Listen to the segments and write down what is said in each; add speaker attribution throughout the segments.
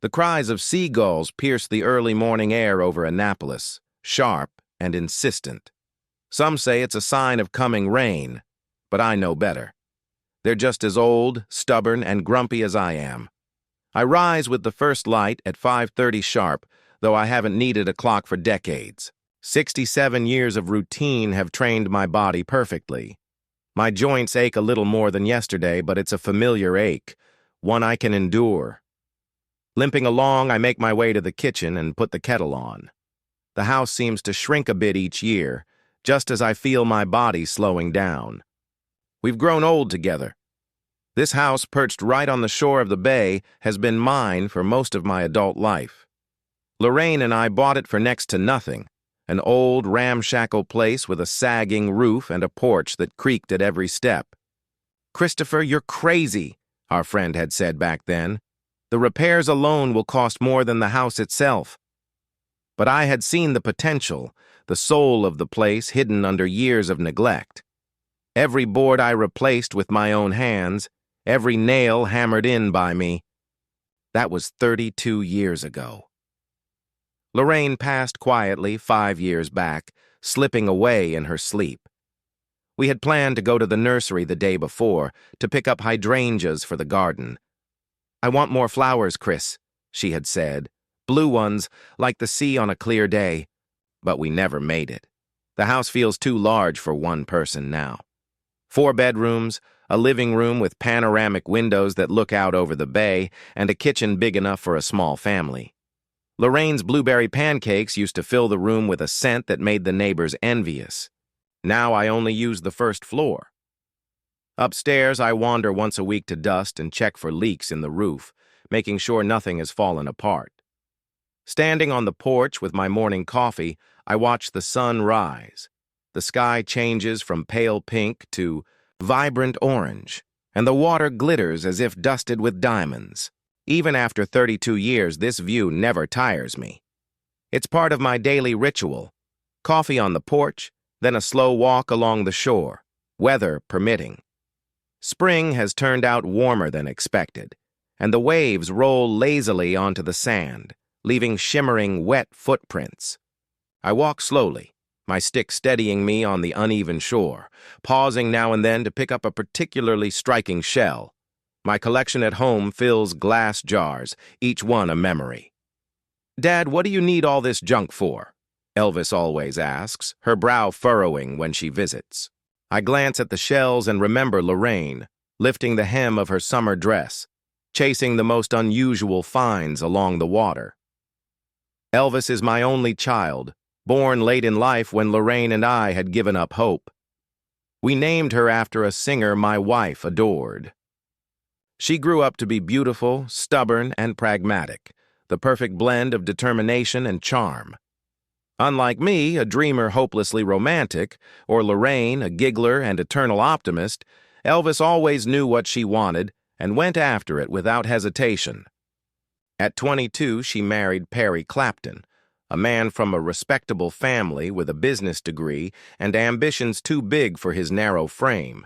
Speaker 1: The cries of seagulls pierce the early morning air over Annapolis, sharp and insistent. Some say it's a sign of coming rain, but I know better. They're just as old, stubborn, and grumpy as I am. I rise with the first light at 5:30 sharp, though I haven't needed a clock for decades. 67 years of routine have trained my body perfectly. My joints ache a little more than yesterday, but it's a familiar ache, one I can endure. Limping along, I make my way to the kitchen and put the kettle on. The house seems to shrink a bit each year, just as I feel my body slowing down. We've grown old together. This house, perched right on the shore of the bay, has been mine for most of my adult life. Lorraine and I bought it for next to nothing, an old, ramshackle place with a sagging roof and a porch that creaked at every step. "Christopher, you're crazy," our friend had said back then. "The repairs alone will cost more than the house itself." But I had seen the potential, the soul of the place hidden under years of neglect. Every board I replaced with my own hands, every nail hammered in by me. That was 32 years ago. Lorraine passed quietly 5 years back, slipping away in her sleep. We had planned to go to the nursery the day before to pick up hydrangeas for the garden. "I want more flowers, Chris," she had said. "Blue ones, like the sea on a clear day." But we never made it. The house feels too large for one person now. 4 bedrooms, a living room with panoramic windows that look out over the bay, and a kitchen big enough for a small family. Lorraine's blueberry pancakes used to fill the room with a scent that made the neighbors envious. Now I only use the first floor. Upstairs, I wander once a week to dust and check for leaks in the roof, making sure nothing has fallen apart. Standing on the porch with my morning coffee, I watch the sun rise. The sky changes from pale pink to vibrant orange, and the water glitters as if dusted with diamonds. Even after 32 years, this view never tires me. It's part of my daily ritual. Coffee on the porch, then a slow walk along the shore, weather permitting. Spring has turned out warmer than expected, and the waves roll lazily onto the sand, leaving shimmering, wet footprints. I walk slowly, my stick steadying me on the uneven shore, pausing now and then to pick up a particularly striking shell. My collection at home fills glass jars, each one a memory. "Dad, what do you need all this junk for?" Elvis always asks, her brow furrowing when she visits. I glance at the shells and remember Lorraine, lifting the hem of her summer dress, chasing the most unusual finds along the water. Elvis is my only child, born late in life when Lorraine and I had given up hope. We named her after a singer my wife adored. She grew up to be beautiful, stubborn, and pragmatic, the perfect blend of determination and charm. Unlike me, a dreamer hopelessly romantic, or Lorraine, a giggler and eternal optimist, Elvis always knew what she wanted and went after it without hesitation. At 22, she married Perry Clapton, a man from a respectable family with a business degree and ambitions too big for his narrow frame.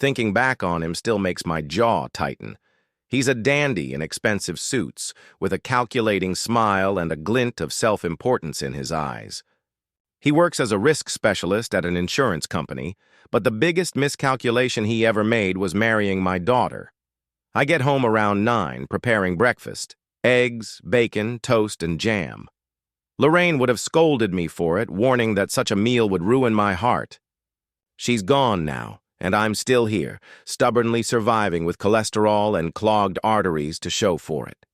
Speaker 1: Thinking back on him still makes my jaw tighten. He's a dandy in expensive suits, with a calculating smile and a glint of self-importance in his eyes. He works as a risk specialist at an insurance company, but the biggest miscalculation he ever made was marrying my daughter. I get home around 9, preparing breakfast: eggs, bacon, toast, and jam. Lorraine would have scolded me for it, warning that such a meal would ruin my heart. She's gone now, and I'm still here, stubbornly surviving with cholesterol and clogged arteries to show for it.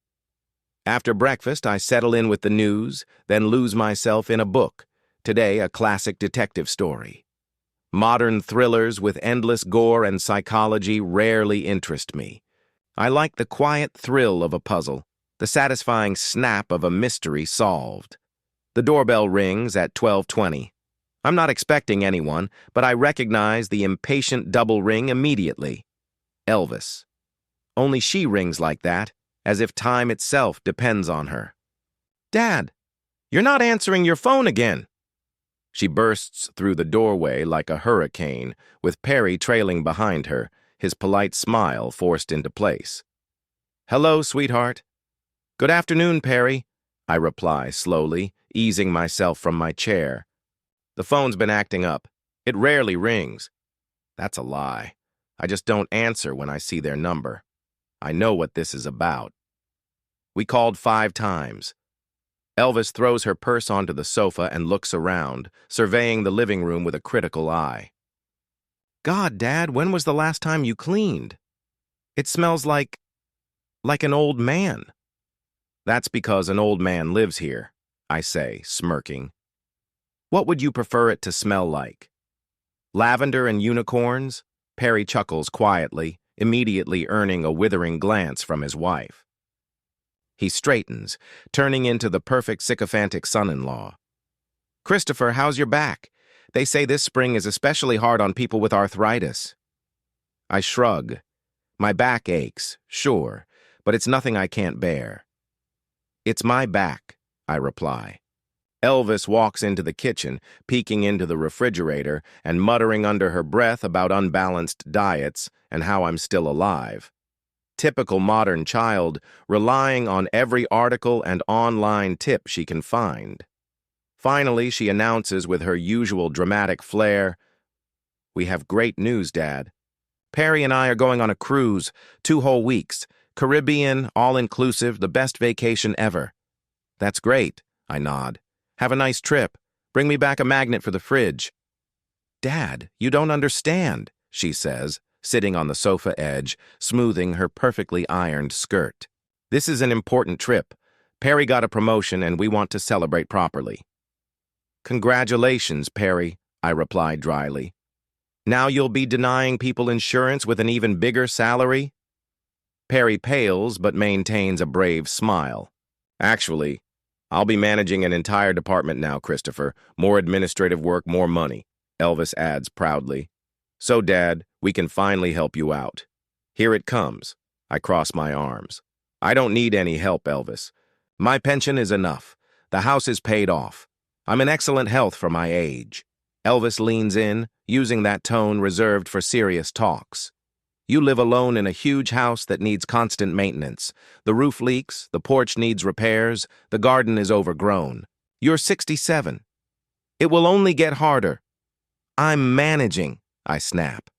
Speaker 1: After breakfast, I settle in with the news, then lose myself in a book, today a classic detective story. Modern thrillers with endless gore and psychology rarely interest me. I like the quiet thrill of a puzzle, the satisfying snap of a mystery solved. The doorbell rings at 12:20. I'm not expecting anyone, but I recognize the impatient double ring immediately. Elvis. Only she rings like that, as if time itself depends on her. "Dad, you're not answering your phone again." She bursts through the doorway like a hurricane, with Perry trailing behind her, his polite smile forced into place. "Hello, sweetheart." Good afternoon, Perry, I reply slowly, easing myself from my chair. The phone's been acting up. It rarely rings. That's a lie. I just don't answer when I see their number. I know what this is about. We called 5 times. Elvis throws her purse onto the sofa and looks around, surveying the living room with a critical eye. God, Dad, when was the last time you cleaned? It smells like an old man. That's because an old man lives here, I say, smirking. What would you prefer it to smell like? Lavender and unicorns? Perry chuckles quietly, immediately earning a withering glance from his wife. He straightens, turning into the perfect sycophantic son-in-law. Christopher, how's your back? They say this spring is especially hard on people with arthritis. I shrug. My back aches, sure, but it's nothing I can't bear. It's my back, I reply. Elvis walks into the kitchen, peeking into the refrigerator and muttering under her breath about unbalanced diets and how I'm still alive. Typical modern child, relying on every article and online tip she can find. Finally, she announces with her usual dramatic flair, "We have great news, Dad. Perry and I are going on a cruise, 2 whole weeks. Caribbean, all-inclusive, the best vacation ever." That's great, I nod. Have a nice trip. Bring me back a magnet for the fridge. Dad, you don't understand, she says, sitting on the sofa edge, smoothing her perfectly ironed skirt. This is an important trip. Perry got a promotion and we want to celebrate properly. Congratulations, Perry, I replied dryly. Now you'll be denying people insurance with an even bigger salary? Perry pales but maintains a brave smile. Actually, I'll be managing an entire department now, Christopher. More administrative work, more money, Elvis adds proudly. So, Dad, we can finally help you out. Here it comes. I cross my arms. I don't need any help, Elvis. My pension is enough. The house is paid off. I'm in excellent health for my age. Elvis leans in, using that tone reserved for serious talks. You live alone in a huge house that needs constant maintenance. The roof leaks, the porch needs repairs, the garden is overgrown. You're 67. It will only get harder. I'm managing, I snap.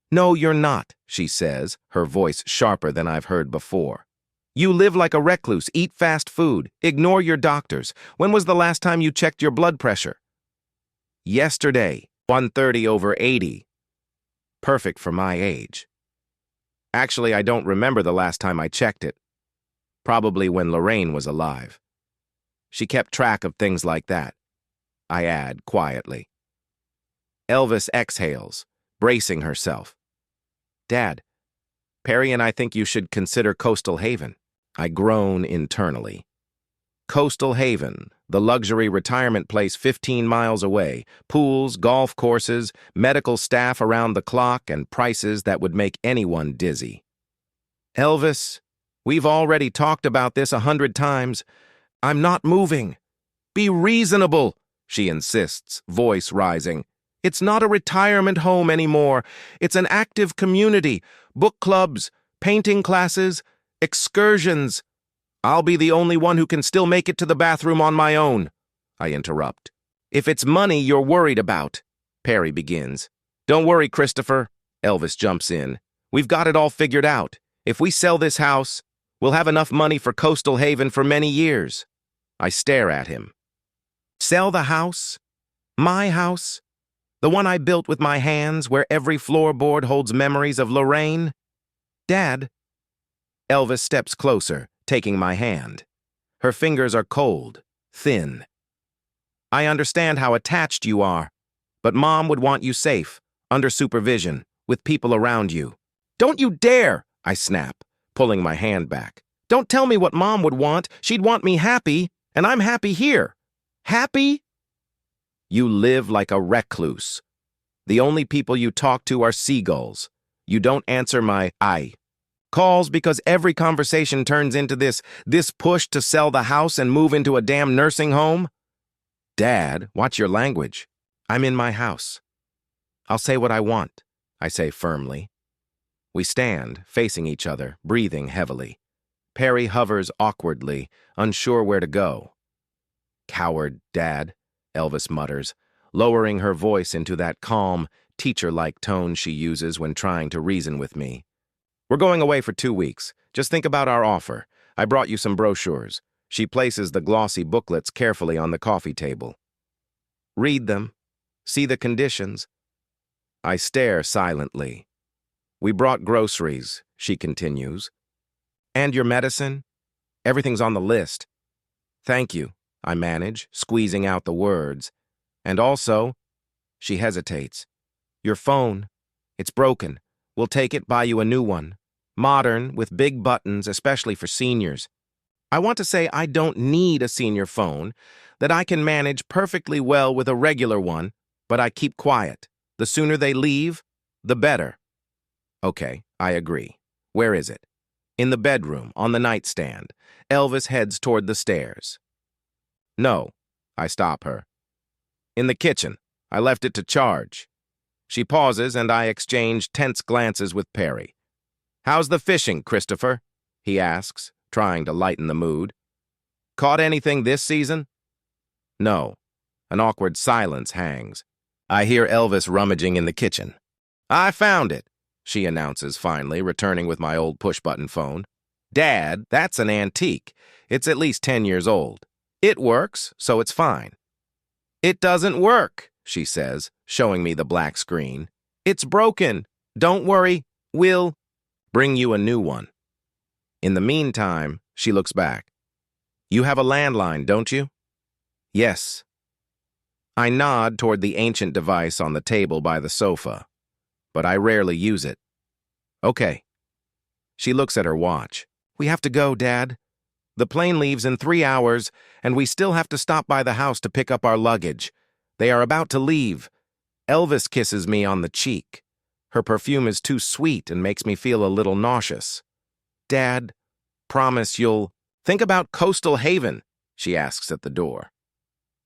Speaker 1: No, you're not, she says, her voice sharper than I've heard before. You live like a recluse, eat fast food, ignore your doctors. When was the last time you checked your blood pressure? Yesterday, 130/80. Perfect for my age. Actually, I don't remember the last time I checked it. Probably when Lorraine was alive. She kept track of things like that, I add quietly. Elvis exhales, bracing herself. Dad, Perry and I think you should consider Coastal Haven. I groan internally. Coastal Haven, the luxury retirement place 15 miles away, pools, golf courses, medical staff around the clock, and prices that would make anyone dizzy. Elvis, we've already talked about this 100 times. I'm not moving. Be reasonable, she insists, voice rising. It's not a retirement home anymore. It's an active community, book clubs, painting classes, excursions. I'll be the only one who can still make it to the bathroom on my own, I interrupt. If it's money you're worried about, Perry begins. Don't worry, Christopher, Elvis jumps in. We've got it all figured out. If we sell this house, we'll have enough money for Coastal Haven for many years. I stare at him. Sell the house? My house? The one I built with my hands, where every floorboard holds memories of Lorraine? Dad? Elvis steps closer, taking my hand. Her fingers are cold, thin. I understand how attached you are, but Mom would want you safe, under supervision, with people around you. Don't you dare, I snap, pulling my hand back. Don't tell me what Mom would want. She'd want me happy, and I'm happy here. Happy? You live like a recluse. The only people you talk to are seagulls. You don't answer my calls because every conversation turns into this push to sell the house and move into a damn nursing home? Dad, watch your language. I'm in my house. I'll say what I want, I say firmly. We stand, facing each other, breathing heavily. Perry hovers awkwardly, unsure where to go. "Coward, Dad," Elvis mutters, lowering her voice into that calm, teacher-like tone she uses when trying to reason with me. "We're going away for 2 weeks. Just think about our offer. I brought you some brochures." She places the glossy booklets carefully on the coffee table. "Read them. See the conditions." I stare silently. "We brought groceries," she continues. "And your medicine? Everything's on the list." "Thank you," I manage, squeezing out the words. "And also," she hesitates, "your phone. It's broken. We'll take it, buy you a new one. Modern, with big buttons, especially for seniors." I want to say I don't need a senior phone, that I can manage perfectly well with a regular one, but I keep quiet. The sooner they leave, the better. "Okay, I agree. Where is it?" "In the bedroom, on the nightstand." Elvis heads toward the stairs. "No," I stop her. "In the kitchen. I left it to charge." She pauses, and I exchange tense glances with Perry. "How's the fishing, Christopher?" he asks, trying to lighten the mood. "Caught anything this season?" "No." An awkward silence hangs. I hear Elvis rummaging in the kitchen. "I found it," she announces finally, returning with my old push-button phone. "Dad, that's an antique. It's at least 10 years old. It works, so it's fine." "It doesn't work," she says, showing me the black screen. "It's broken. Don't worry, we'll bring you a new one." In the meantime, she looks back. "You have a landline, don't you?" "Yes." I nod toward the ancient device on the table by the sofa, but I rarely use it. "Okay." She looks at her watch. "We have to go, Dad. The plane leaves in 3 hours, and we still have to stop by the house to pick up our luggage. They are about to leave." Elvis kisses me on the cheek. Her perfume is too sweet and makes me feel a little nauseous. "Dad, promise you'll think about Coastal Haven," she asks at the door.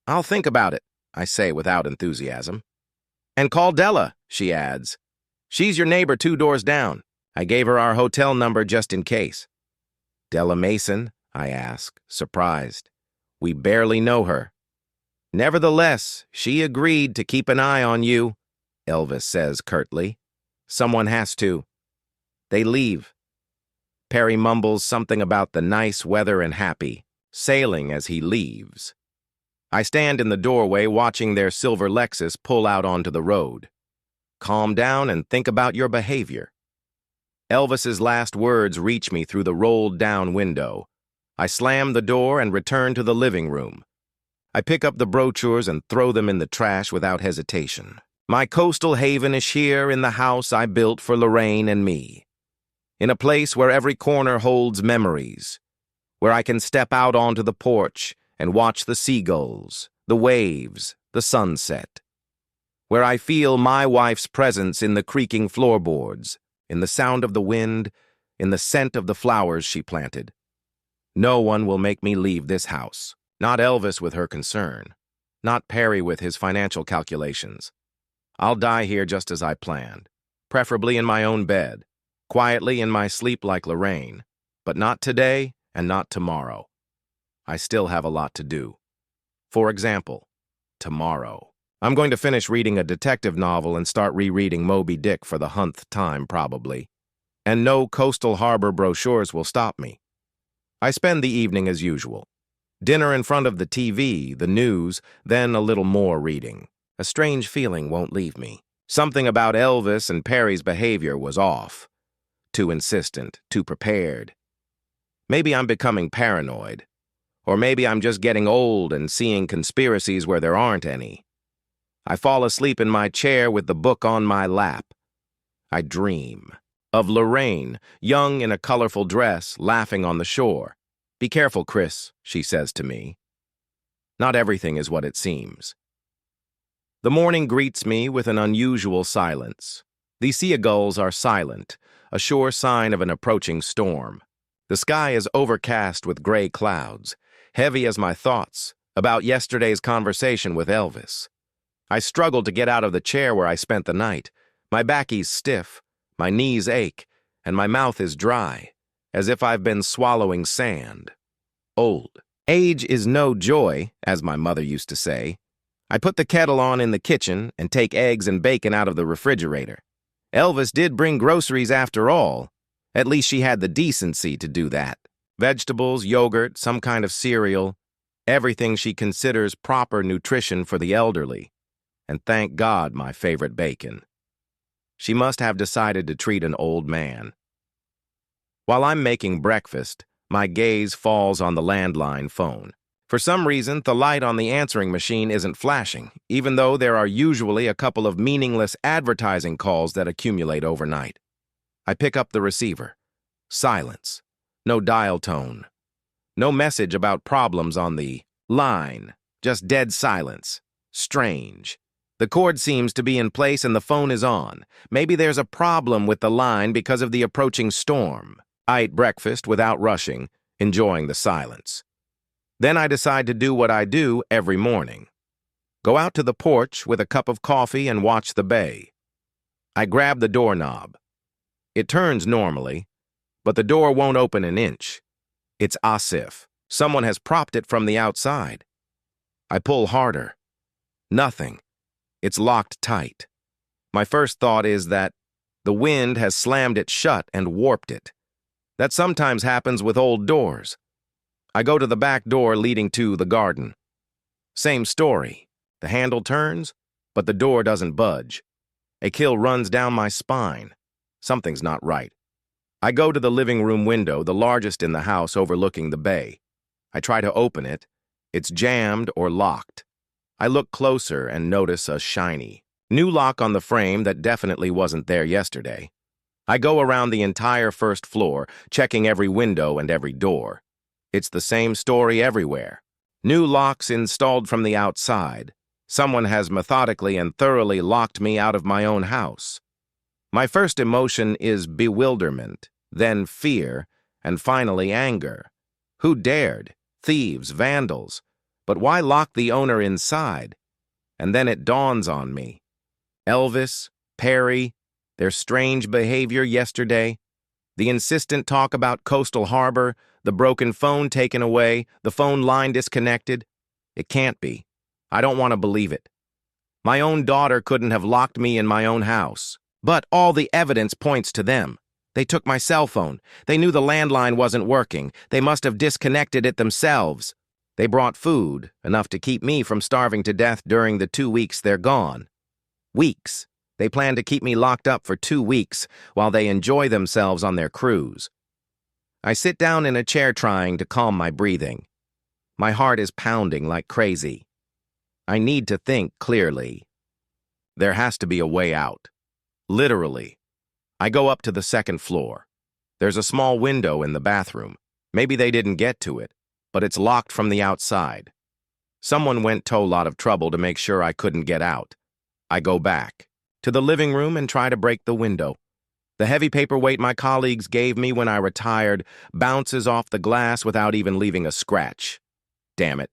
Speaker 1: "I'll think about it," I say without enthusiasm. "And call Della," she adds. "She's your neighbor 2 doors down. I gave her our hotel number just in case." "Della Mason?" I ask, surprised. "We barely know her." "Nevertheless, she agreed to keep an eye on you," Elvis says curtly. "Someone has to." They leave. Perry mumbles something about the nice weather and happy, sailing as he leaves. I stand in the doorway watching their silver Lexus pull out onto the road. "Calm down and think about your behavior." Elvis's last words reach me through the rolled-down window. I slam the door and return to the living room. I pick up the brochures and throw them in the trash without hesitation. My coastal haven is here in the house I built for Lorraine and me. In a place where every corner holds memories, where I can step out onto the porch and watch the seagulls, the waves, the sunset. Where I feel my wife's presence in the creaking floorboards, in the sound of the wind, in the scent of the flowers she planted. No one will make me leave this house. Not Elvis with her concern. Not Perry with his financial calculations. I'll die here just as I planned, preferably in my own bed, quietly in my sleep like Lorraine, but not today and not tomorrow. I still have a lot to do. For example, tomorrow. I'm going to finish reading a detective novel and start rereading Moby Dick for the 100th time, probably. And no coastal harbor brochures will stop me. I spend the evening as usual. Dinner in front of the TV, the news, then a little more reading. A strange feeling won't leave me. Something about Elvis and Perry's behavior was off. Too insistent, too prepared. Maybe I'm becoming paranoid. Or maybe I'm just getting old and seeing conspiracies where there aren't any. I fall asleep in my chair with the book on my lap. I dream of Lorraine, young in a colorful dress, laughing on the shore. "Be careful, Chris," she says to me. Not everything is what it seems. The morning greets me with an unusual silence. The seagulls are silent, a sure sign of an approaching storm. The sky is overcast with gray clouds, heavy as my thoughts about yesterday's conversation with Elvis. I struggle to get out of the chair where I spent the night. My back is stiff, my knees ache, and my mouth is dry. as if I've been swallowing sand. Old. Age is no joy, as my mother used to say. I put the kettle on in the kitchen and take eggs and bacon out of the refrigerator. Elvis did bring groceries after all. At least she had the decency to do that. Vegetables, yogurt, some kind of cereal, everything she considers proper nutrition for the elderly. And thank God, my favorite bacon. She must have decided to treat an old man. While I'm making breakfast, my gaze falls on the landline phone. For some reason, the light on the answering machine isn't flashing, even though there are usually a couple of meaningless advertising calls that accumulate overnight. I pick up the receiver. Silence. No dial tone. No message about problems on the line. Just dead silence. Strange. The cord seems to be in place and the phone is on. Maybe there's a problem with the line because of the approaching storm. I ate breakfast without rushing, enjoying the silence. Then I decide to do what I do every morning. Go out to the porch with a cup of coffee and watch the bay. I grab the doorknob. It turns normally, but the door won't open an inch. It's as if someone has propped it from the outside. I pull harder. Nothing. It's locked tight. My first thought is that the wind has slammed it shut and warped it. That sometimes happens with old doors. I go to the back door leading to the garden. Same story. The handle turns, but the door doesn't budge. A chill runs down my spine. Something's not right. I go to the living room window, the largest in the house overlooking the bay. I try to open it. It's jammed or locked. I look closer and notice a shiny new lock on the frame that definitely wasn't there yesterday. I go around the entire first floor, checking every window and every door. It's the same story everywhere. New locks installed from the outside. Someone has methodically and thoroughly locked me out of my own house. My first emotion is bewilderment, then fear, and finally anger. Who dared? Thieves, vandals. But why lock the owner inside? And then it dawns on me. Elvis, Perry, their strange behavior yesterday, the insistent talk about Coastal Harbor, the broken phone taken away, the phone line disconnected. It can't be. I don't want to believe it. My own daughter couldn't have locked me in my own house. But all the evidence points to them. They took my cell phone. They knew the landline wasn't working. They must have disconnected it themselves. They brought food, enough to keep me from starving to death during the 2 weeks they're gone. Weeks. They plan to keep me locked up for 2 weeks while they enjoy themselves on their cruise. I sit down in a chair trying to calm my breathing. My heart is pounding like crazy. I need to think clearly. There has to be a way out. Literally. I go up to the second floor. There's a small window in the bathroom. Maybe they didn't get to it, but it's locked from the outside. Someone went to a lot of trouble to make sure I couldn't get out. I go back to the living room and try to break the window. The heavy paperweight my colleagues gave me when I retired bounces off the glass without even leaving a scratch. Damn it.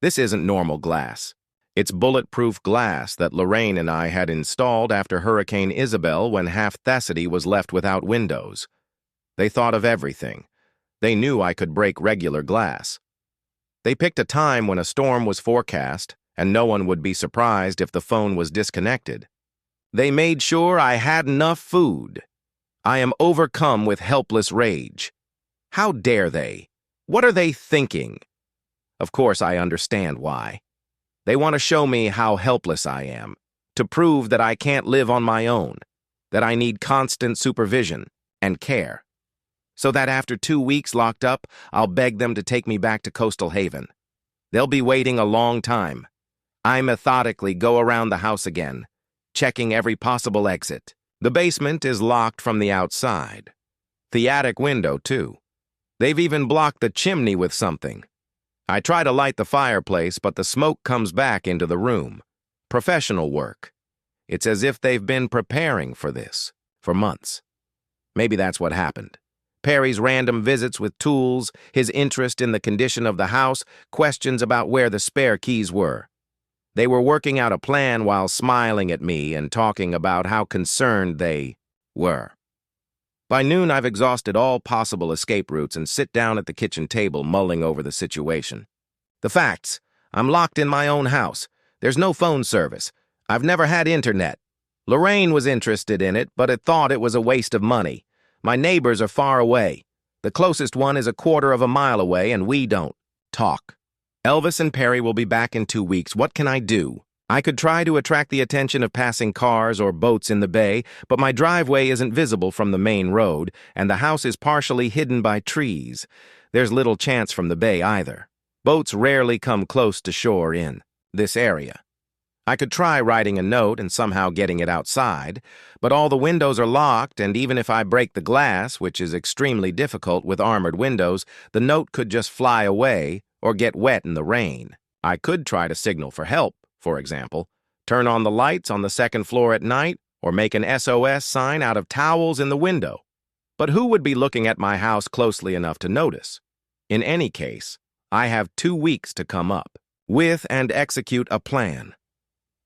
Speaker 1: This isn't normal glass. It's bulletproof glass that Lorraine and I had installed after Hurricane Isabel when half Thessaly was left without windows. They thought of everything. They knew I could break regular glass. They picked a time when a storm was forecast, and no one would be surprised if the phone was disconnected. They made sure I had enough food. I am overcome with helpless rage. How dare they? What are they thinking? Of course, I understand why. They want to show me how helpless I am, to prove that I can't live on my own, that I need constant supervision and care, so that after 2 weeks locked up, I'll beg them to take me back to Coastal Haven. They'll be waiting a long time. I methodically go around the house again, checking every possible exit. The basement is locked from the outside. The attic window, too. They've even blocked the chimney with something. I try to light the fireplace, but the smoke comes back into the room. Professional work. It's as if they've been preparing for this for months. Maybe that's what happened. Perry's random visits with tools, his interest in the condition of the house, questions about where the spare keys were. They were working out a plan while smiling at me and talking about how concerned they were. By noon, I've exhausted all possible escape routes and sit down at the kitchen table mulling over the situation. The facts: I'm locked in my own house. There's no phone service. I've never had internet. Lorraine was interested in it, but had thought it was a waste of money. My neighbors are far away. The closest one is a quarter of a mile away, and we don't talk. Elvis and Perry will be back in 2 weeks. What can I do? I could try to attract the attention of passing cars or boats in the bay, but my driveway isn't visible from the main road, and the house is partially hidden by trees. There's little chance from the bay either. Boats rarely come close to shore in this area. I could try writing a note and somehow getting it outside, but all the windows are locked, and even if I break the glass, which is extremely difficult with armored windows, the note could just fly away or get wet in the rain. I could try to signal for help, for example, turn on the lights on the second floor at night, or make an SOS sign out of towels in the window. But who would be looking at my house closely enough to notice? In any case, I have 2 weeks to come up with and execute a plan.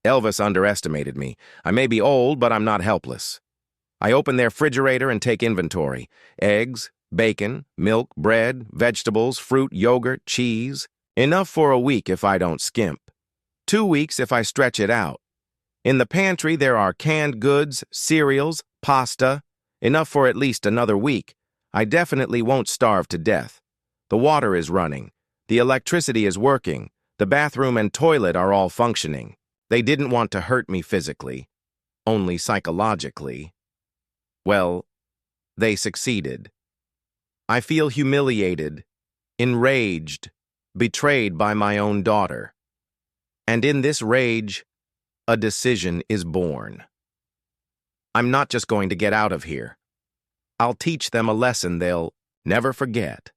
Speaker 1: Elvis underestimated me. I may be old, but I'm not helpless. I open their refrigerator and take inventory. Eggs, bacon, milk, bread, vegetables, fruit, yogurt, cheese. Enough for a week if I don't skimp. 2 weeks if I stretch it out. In the pantry, there are canned goods, cereals, pasta. Enough for at least another week. I definitely won't starve to death. The water is running. The electricity is working. The bathroom and toilet are all functioning. They didn't want to hurt me physically, only psychologically. Well, they succeeded. I feel humiliated, enraged, betrayed by my own daughter. And in this rage, a decision is born. I'm not just going to get out of here. I'll teach them a lesson they'll never forget.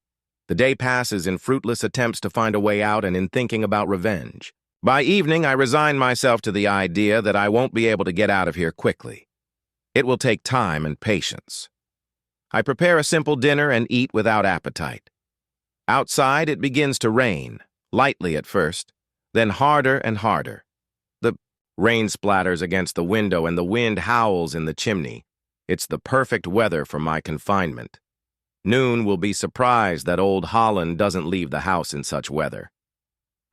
Speaker 1: The day passes in fruitless attempts to find a way out and in thinking about revenge. By evening, I resign myself to the idea that I won't be able to get out of here quickly. It will take time and patience. I prepare a simple dinner and eat without appetite. Outside, it begins to rain, lightly at first, then harder and harder. The rain splatters against the window and the wind howls in the chimney. It's the perfect weather for my confinement. Noon will be surprised that old Holland doesn't leave the house in such weather.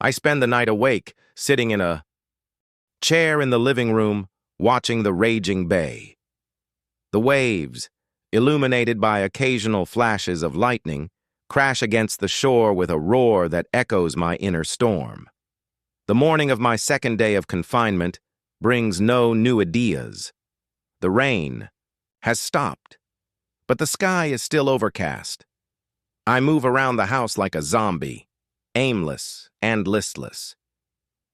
Speaker 1: I spend the night awake, sitting in a chair in the living room, watching the raging bay. The waves, illuminated by occasional flashes of lightning, crash against the shore with a roar that echoes my inner storm. The morning of my second day of confinement brings no new ideas. The rain has stopped, but the sky is still overcast. I move around the house like a zombie, aimless and listless.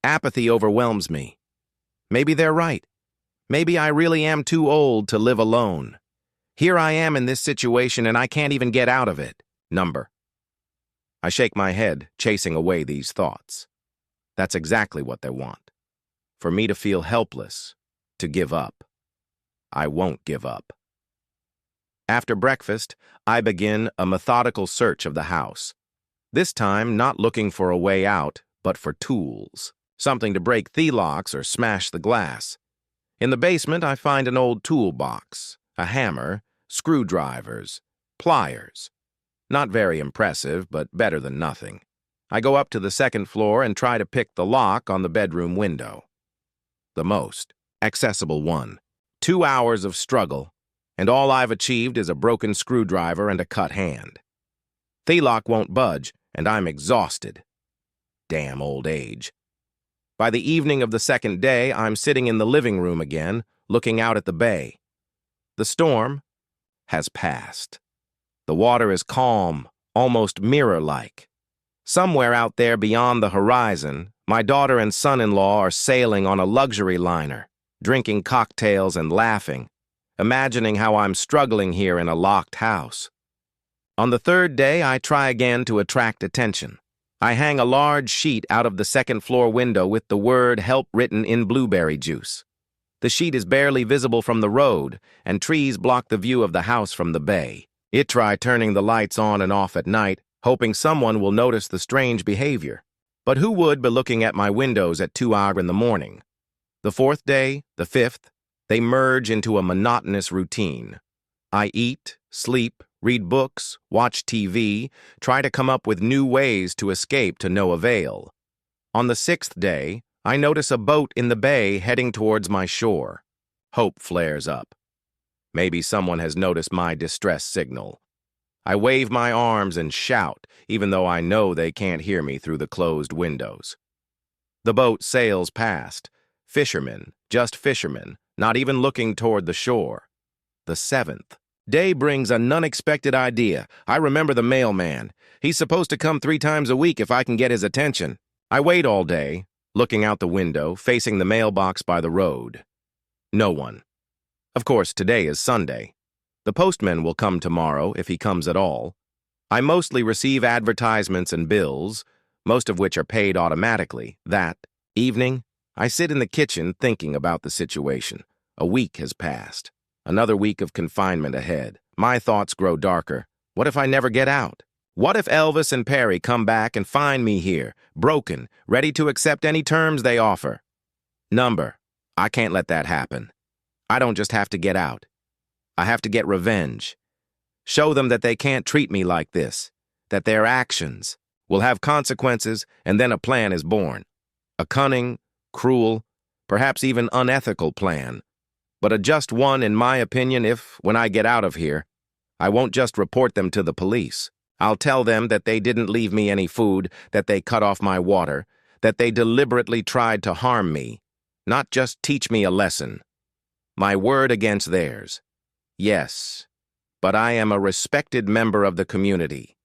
Speaker 1: Apathy overwhelms me. Maybe they're right. Maybe I really am too old to live alone. Here I am in this situation and I can't even get out of it. I shake my head, chasing away these thoughts. That's exactly what they want. For me to feel helpless, to give up. I won't give up. After breakfast, I begin a methodical search of the house. This time, not looking for a way out, but for tools. Something to break the locks or smash the glass. In the basement, I find an old toolbox, a hammer, screwdrivers, pliers. Not very impressive, but better than nothing. I go up to the second floor and try to pick the lock on the bedroom window. The most accessible one. 2 hours of struggle, and all I've achieved is a broken screwdriver and a cut hand. The lock won't budge, and I'm exhausted. Damn old age. By the evening of the second day, I'm sitting in the living room again, looking out at the bay. The storm has passed. The water is calm, almost mirror-like. Somewhere out there beyond the horizon, my daughter and son-in-law are sailing on a luxury liner, drinking cocktails and laughing, imagining how I'm struggling here in a locked house. On the third day, I try again to attract attention. I hang a large sheet out of the second-floor window with the word "help" written in blueberry juice. The sheet is barely visible from the road, and trees block the view of the house from the bay. I try turning the lights on and off at night, hoping someone will notice the strange behavior. But who would be looking at my windows at 2 hours in the morning? The fourth day, the fifth, they merge into a monotonous routine. I eat, sleep, read books, watch TV, try to come up with new ways to escape to no avail. On the 6th day, I notice a boat in the bay heading towards my shore. Hope flares up. Maybe someone has noticed my distress signal. I wave my arms and shout, even though I know they can't hear me through the closed windows. The boat sails past. Fishermen, just fishermen, not even looking toward the shore. The 7th day brings an unexpected idea. I remember the mailman. He's supposed to come 3 times a week if I can get his attention. I wait all day, looking out the window, facing the mailbox by the road. No one. Of course, today is Sunday. The postman will come tomorrow, if he comes at all. I mostly receive advertisements and bills, most of which are paid automatically. That evening, I sit in the kitchen thinking about the situation. A week has passed. Another week of confinement ahead. My thoughts grow darker. What if I never get out? What if Elvis and Perry come back and find me here, broken, ready to accept any terms they offer? Number, I can't let that happen. I don't just have to get out. I have to get revenge. Show them that they can't treat me like this, that their actions will have consequences, and then a plan is born. A cunning, cruel, perhaps even unethical plan, but a just one in my opinion if, when I get out of here, I won't just report them to the police. I'll tell them that they didn't leave me any food, that they cut off my water, that they deliberately tried to harm me, not just teach me a lesson. My word against theirs. Yes, but I am a respected member of the community,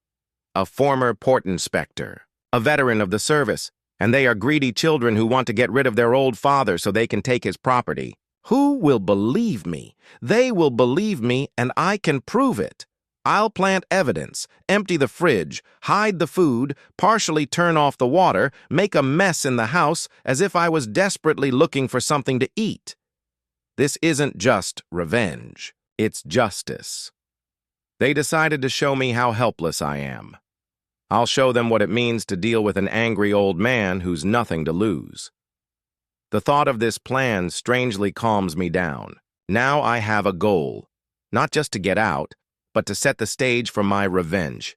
Speaker 1: a former port inspector, a veteran of the service, and they are greedy children who want to get rid of their old father so they can take his property. Who will believe me? They will believe me, and I can prove it. I'll plant evidence, empty the fridge, hide the food, partially turn off the water, make a mess in the house as if I was desperately looking for something to eat. This isn't just revenge. It's justice. They decided to show me how helpless I am. I'll show them what it means to deal with an angry old man who's nothing to lose. The thought of this plan strangely calms me down. Now I have a goal, not just to get out, but to set the stage for my revenge.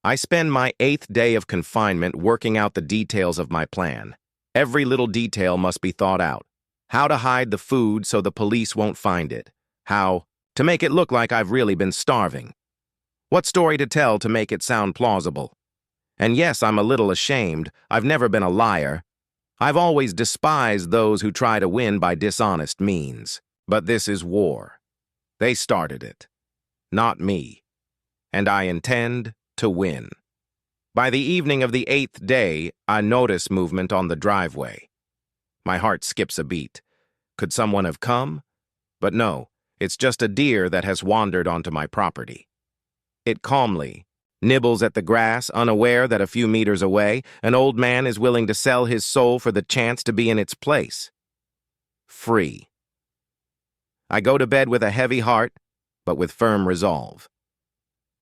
Speaker 1: I spend my 8th day of confinement working out the details of my plan. Every little detail must be thought out. How to hide the food so the police won't find it. How to make it look like I've really been starving. What story to tell to make it sound plausible. And yes, I'm a little ashamed. I've never been a liar. I've always despised those who try to win by dishonest means. But this is war. They started it, not me. And I intend to win. By the evening of the 8th day, I notice movement on the driveway. My heart skips a beat. Could someone have come? But no, it's just a deer that has wandered onto my property. It calmly nibbles at the grass, unaware that a few meters away, an old man is willing to sell his soul for the chance to be in its place. Free. I go to bed with a heavy heart, but with firm resolve.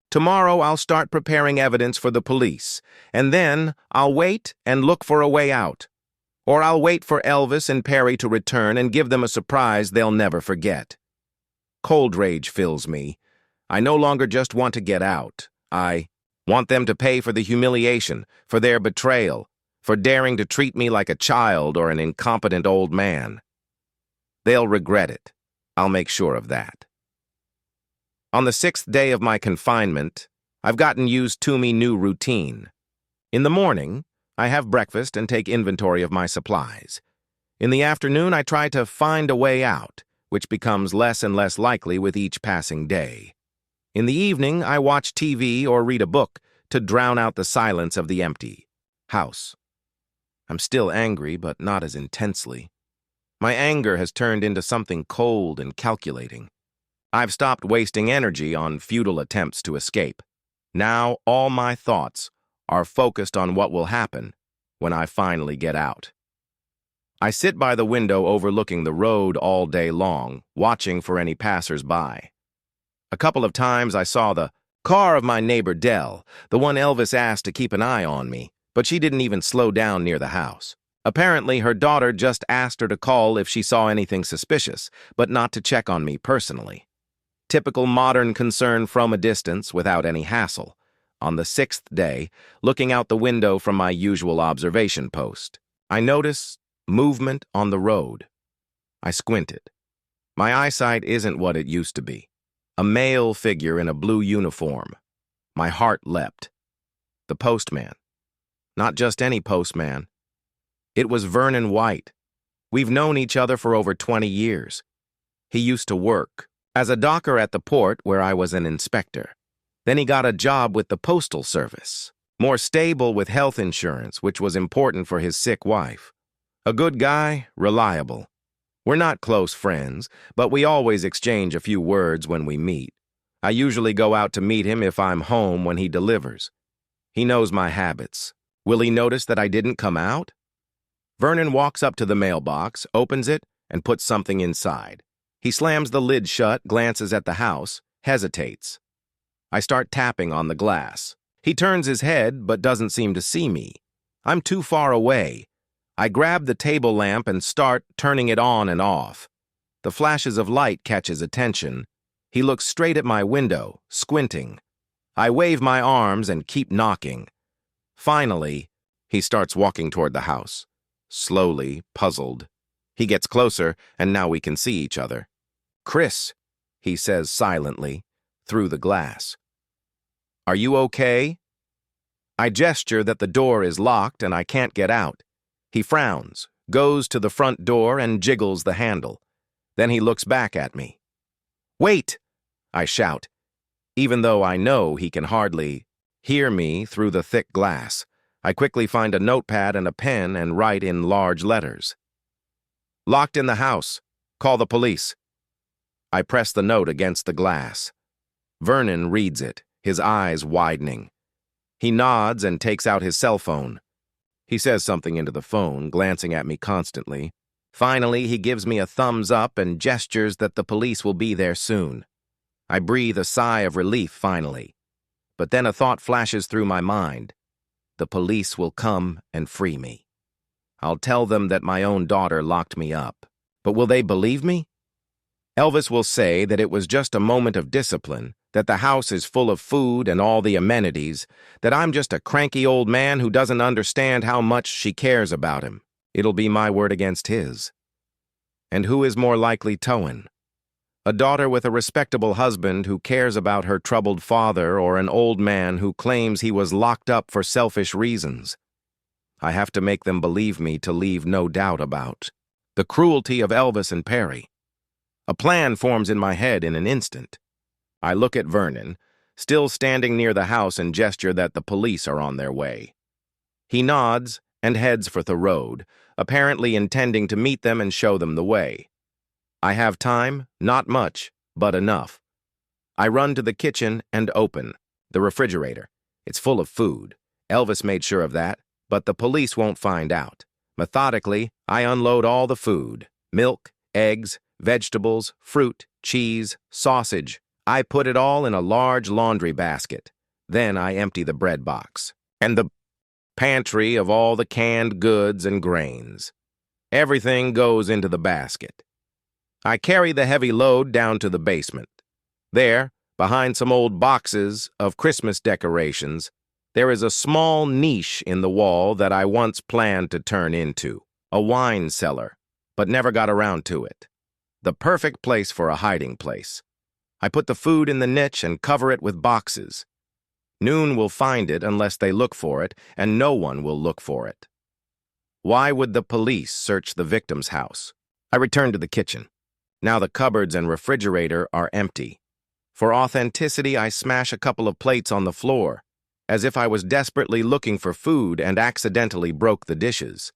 Speaker 1: Tomorrow I'll start preparing evidence for the police, and then I'll wait and look for a way out. Or I'll wait for Elvis and Perry to return and give them a surprise they'll never forget. Cold rage fills me. I no longer just want to get out. I want them to pay for the humiliation, for their betrayal, for daring to treat me like a child or an incompetent old man. They'll regret it. I'll make sure of that. On the 6th day of my confinement, I've gotten used to me new routine. In the morning, I have breakfast and take inventory of my supplies. In the afternoon, I try to find a way out, which becomes less and less likely with each passing day. In the evening, I watch TV or read a book to drown out the silence of the empty house. I'm still angry, but not as intensely. My anger has turned into something cold and calculating. I've stopped wasting energy on futile attempts to escape. Now all my thoughts are focused on what will happen when I finally get out. I sit by the window overlooking the road all day long, watching for any passers-by. A couple of times I saw the car of my neighbor Dell, the one Elvis asked to keep an eye on me, but she didn't even slow down near the house. Apparently, her daughter just asked her to call if she saw anything suspicious, but not to check on me personally. Typical modern concern from a distance without any hassle. On the sixth day, looking out the window from my usual observation post, I notice movement on the road. I squinted. My eyesight isn't what it used to be. A male figure in a blue uniform. My heart leapt. The postman. Not just any postman. It was Vernon White. We've known each other for over 20 years. He used to work as a docker at the port where I was an inspector. Then he got a job with the Postal Service, more stable with health insurance, which was important for his sick wife. A good guy, reliable. We're not close friends, but we always exchange a few words when we meet. I usually go out to meet him if I'm home when he delivers. He knows my habits. Will he notice that I didn't come out? Vernon walks up to the mailbox, opens it, and puts something inside. He slams the lid shut, glances at the house, hesitates. I start tapping on the glass. He turns his head, but doesn't seem to see me. I'm too far away. I grab the table lamp and start turning it on and off. The flashes of light catch his attention. He looks straight at my window, squinting. I wave my arms and keep knocking. Finally, he starts walking toward the house. Slowly, puzzled. He gets closer, and now we can see each other. "Chris," he says silently, through the glass. "Are you okay?" I gesture that the door is locked and I can't get out. He frowns, goes to the front door and jiggles the handle. Then he looks back at me. "Wait!" I shout, even though I know he can hardly hear me through the thick glass. I quickly find a notepad and a pen and write in large letters. "Locked in the house. Call the police." I press the note against the glass. Vernon reads it, his eyes widening. He nods and takes out his cell phone. He says something into the phone, glancing at me constantly. Finally, he gives me a thumbs up and gestures that the police will be there soon. I breathe a sigh of relief finally. But then a thought flashes through my mind. The police will come and free me. I'll tell them that my own daughter locked me up. But will they believe me? Elvis will say that it was just a moment of discipline, that the house is full of food and all the amenities, that I'm just a cranky old man who doesn't understand how much she cares about him. It'll be my word against his. And who is more likely towing? A daughter with a respectable husband who cares about her troubled father, or an old man who claims he was locked up for selfish reasons? I have to make them believe me to leave no doubt about the cruelty of Elvis and Perry. A plan forms in my head in an instant. I look at Vernon, still standing near the house, and gesture that the police are on their way. He nods and heads for the road, apparently intending to meet them and show them the way. I have time, not much, but enough. I run to the kitchen and open the refrigerator. It's full of food. Elvis made sure of that, but the police won't find out. Methodically, I unload all the food: milk, eggs, vegetables, fruit, cheese, sausage. I put it all in a large laundry basket. Then I empty the bread box and the pantry of all the canned goods and grains. Everything goes into the basket. I carry the heavy load down to the basement. There, behind some old boxes of Christmas decorations, there is a small niche in the wall that I once planned to turn into a wine cellar, but never got around to it. The perfect place for a hiding place. I put the food in the niche and cover it with boxes. Noon will find it unless they look for it, and no one will look for it. Why would the police search the victim's house? I return to the kitchen. Now the cupboards and refrigerator are empty. For authenticity, I smash a couple of plates on the floor, as if I was desperately looking for food and accidentally broke the dishes.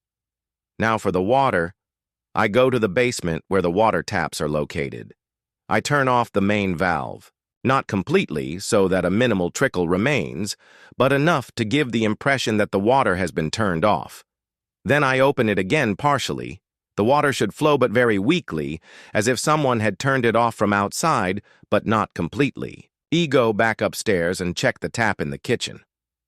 Speaker 1: Now for the water, I go to the basement where the water taps are located. I turn off the main valve, not completely so that a minimal trickle remains, but enough to give the impression that the water has been turned off. Then I open it again partially. The water should flow but very weakly, as if someone had turned it off from outside, but not completely. Go back upstairs and check the tap in the kitchen.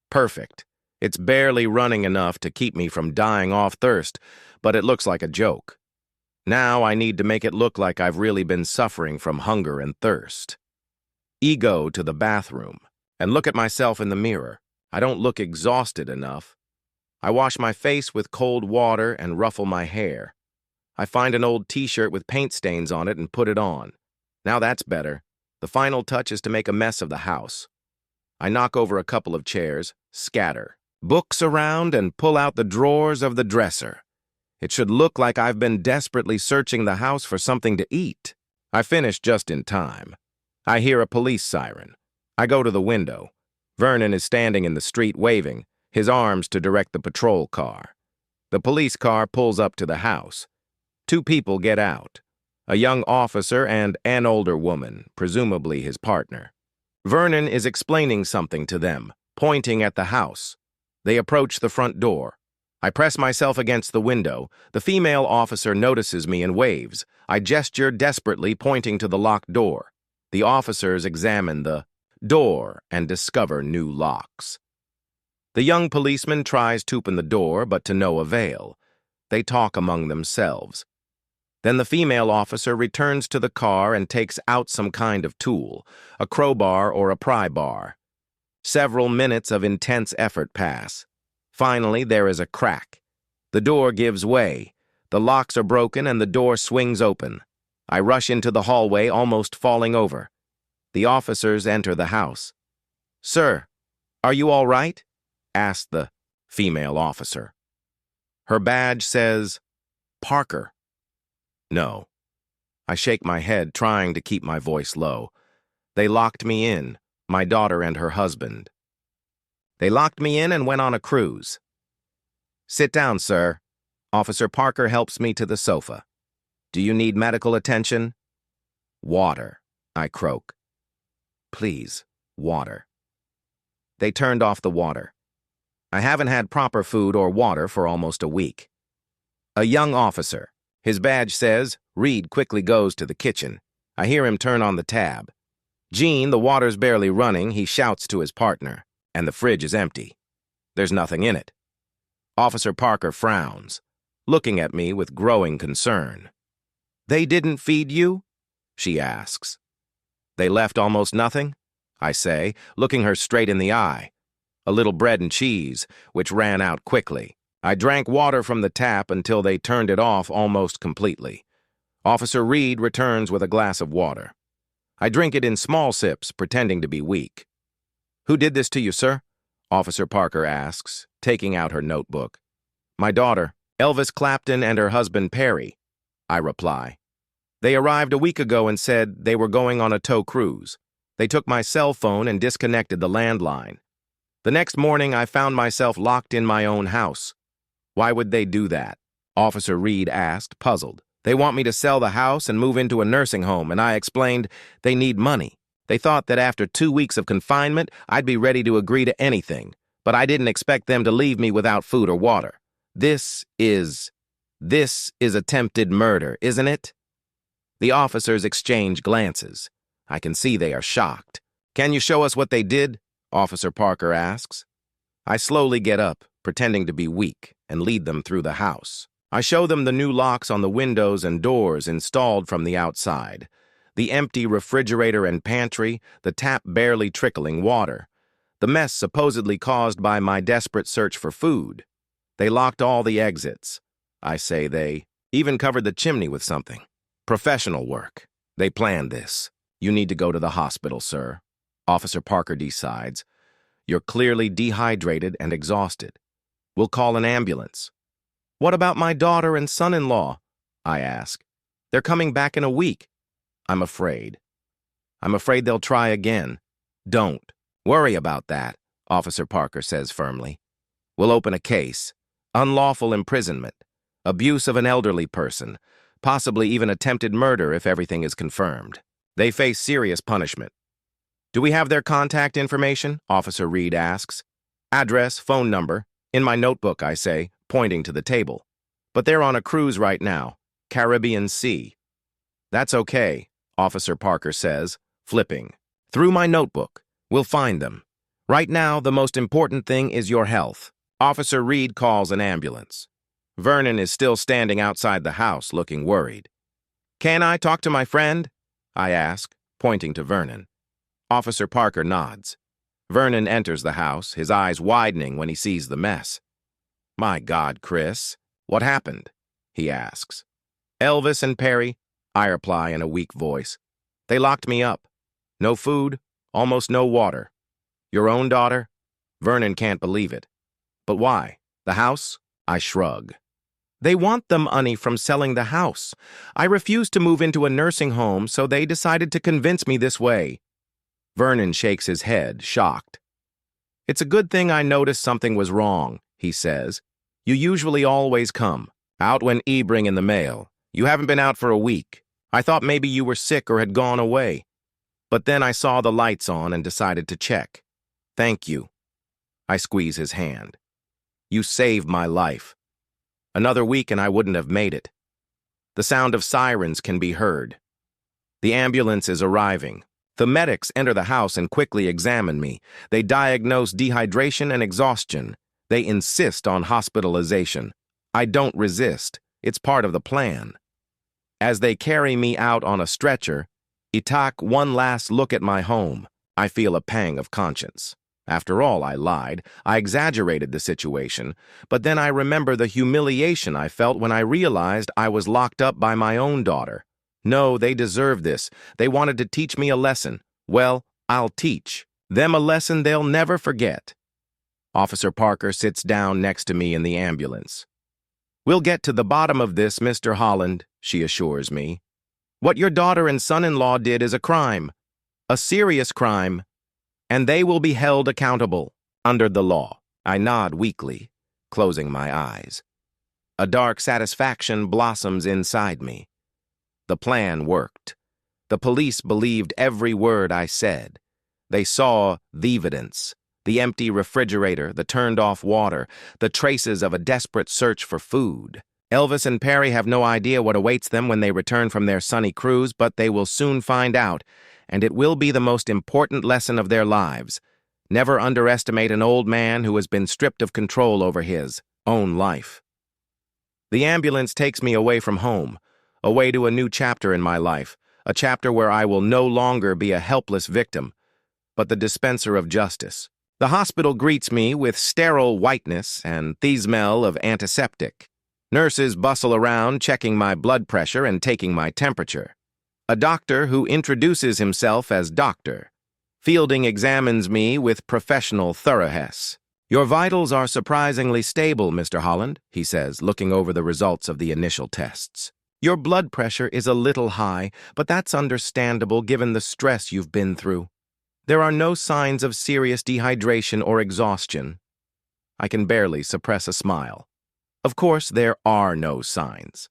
Speaker 1: Perfect. It's barely running enough to keep me from dying off thirst, but it looks like a joke. Now I need to make it look like I've really been suffering from hunger and thirst. ego to the bathroom and look at myself in the mirror. I don't look exhausted enough. I wash my face with cold water and ruffle my hair. I find an old t-shirt with paint stains on it and put it on. Now that's better. The final touch is to make a mess of the house. I knock over a couple of chairs, scatter books around, and pull out the drawers of the dresser. It should look like I've been desperately searching the house for something to eat. I finish just in time. I hear a police siren. I go to the window. Vernon is standing in the street waving, his arms to direct the patrol car. The police car pulls up to the house. Two people get out, a young officer and an older woman, presumably his partner. Vernon is explaining something to them, pointing at the house. They approach the front door. I press myself against the window. The female officer notices me and waves. I gesture desperately, pointing to the locked door. The officers examine the door and discover new locks. The young policeman tries to open the door, but to no avail. They talk among themselves. Then the female officer returns to the car and takes out some kind of tool, a crowbar or a pry bar. Several minutes of intense effort pass. Finally, there is a crack. The door gives way. The locks are broken and the door swings open. I rush into the hallway, almost falling over. The officers enter the house. "Sir, are you all right?" asked the female officer. Her badge says, Parker. No. I shake my head, trying to keep my voice low. They locked me in, my daughter and her husband. They locked me in and went on a cruise. "Sit down, sir." Officer Parker helps me to the sofa. "Do you need medical attention?" "Water," I croak. "Please, water." They turned off the water. I haven't had proper food or water for almost a week. A young officer. His badge says, Reed quickly goes to the kitchen. I hear him turn on the tab. "Gene, the water's barely running," he shouts to his partner, "and the fridge is empty. There's nothing in it." Officer Parker frowns, looking at me with growing concern. "They didn't feed you?" she asks. "They left almost nothing?" I say, looking her straight in the eye. "A little bread and cheese, which ran out quickly. I drank water from the tap until they turned it off almost completely." Officer Reed returns with a glass of water. I drink it in small sips, pretending to be weak. "Who did this to you, sir?" Officer Parker asks, taking out her notebook. "My daughter, Elvis Clapton, and her husband, Perry," I reply. "They arrived a week ago and said they were going on a tow cruise. They took my cell phone and disconnected the landline. The next morning, I found myself locked in my own house." "Why would they do that?" Officer Reed asked, puzzled. "They want me to sell the house and move into a nursing home," and I explained they need money. They thought that after 2 weeks of confinement, I'd be ready to agree to anything, but I didn't expect them to leave me without food or water. This is attempted murder, isn't it?" The officers exchange glances. I can see they are shocked. "Can you show us what they did?" Officer Parker asks. I slowly get up, pretending to be weak, and lead them through the house. I show them the new locks on the windows and doors installed from the outside, the empty refrigerator and pantry, the tap barely trickling water, the mess supposedly caused by my desperate search for food. They locked all the exits. I say they even covered the chimney with something. Professional work. They planned this. "You need to go to the hospital, sir." Officer Parker decides. "You're clearly dehydrated and exhausted. We'll call an ambulance." "What about my daughter and son-in-law?" I ask. "They're coming back in a week." I'm afraid they'll try again." "Don't worry about that," Officer Parker says firmly. "We'll open a case. Unlawful imprisonment, abuse of an elderly person, possibly even attempted murder if everything is confirmed. They face serious punishment." "Do we have their contact information?" Officer Reed asks. "Address, phone number." "In my notebook," I say, pointing to the table. "But they're on a cruise right now, Caribbean Sea." "That's okay," Officer Parker says, flipping. "Through my notebook. We'll find them. Right now, the most important thing is your health." Officer Reed calls an ambulance. Vernon is still standing outside the house, looking worried. "Can I talk to my friend?" I ask, pointing to Vernon. Officer Parker nods. Vernon enters the house, his eyes widening when he sees the mess. "My God, Chris, what happened?" he asks. "Elvis and Perry," I reply in a weak voice. "They locked me up. No food, almost no water. Your own daughter?" Vernon can't believe it. "But why? The house?" I shrug. "They want the money from selling the house. I refused to move into a nursing home, so they decided to convince me this way." Vernon shakes his head, shocked. "It's a good thing I noticed something was wrong," he says. "You usually always come, out when E bring in the mail. You haven't been out for a week. I thought maybe you were sick or had gone away. But then I saw the lights on and decided to check. Thank you." I squeeze his hand. "You saved my life. Another week and I wouldn't have made it." The sound of sirens can be heard. The ambulance is arriving. The medics enter the house and quickly examine me. They diagnose dehydration and exhaustion. They insist on hospitalization. I don't resist. It's part of the plan. As they carry me out on a stretcher, Itak one last look at my home. I feel a pang of conscience. After all, I lied. I exaggerated the situation. But then I remember the humiliation I felt when I realized I was locked up by my own daughter. No, they deserve this. They wanted to teach me a lesson. Well, I'll teach them a lesson they'll never forget. Officer Parker sits down next to me in the ambulance. "We'll get to the bottom of this, Mr. Holland," she assures me. "What your daughter and son-in-law did is a crime. A serious crime. And they will be held accountable under the law." I nod weakly, closing my eyes. A dark satisfaction blossoms inside me. The plan worked. The police believed every word I said. They saw the evidence, the empty refrigerator, the turned-off water, the traces of a desperate search for food. Elvis and Perry have no idea what awaits them when they return from their sunny cruise, but they will soon find out, and it will be the most important lesson of their lives. Never underestimate an old man who has been stripped of control over his own life. The ambulance takes me away from home, away to a new chapter in my life, a chapter where I will no longer be a helpless victim, but the dispenser of justice. The hospital greets me with sterile whiteness and the smell of antiseptic. Nurses bustle around, checking my blood pressure and taking my temperature. A doctor who introduces himself as Dr. Fielding examines me with professional thoroughness. "Your vitals are surprisingly stable, Mr. Holland," he says, looking over the results of the initial tests. "Your blood pressure is a little high, but that's understandable given the stress you've been through. There are no signs of serious dehydration or exhaustion." I can barely suppress a smile. Of course, there are no signs.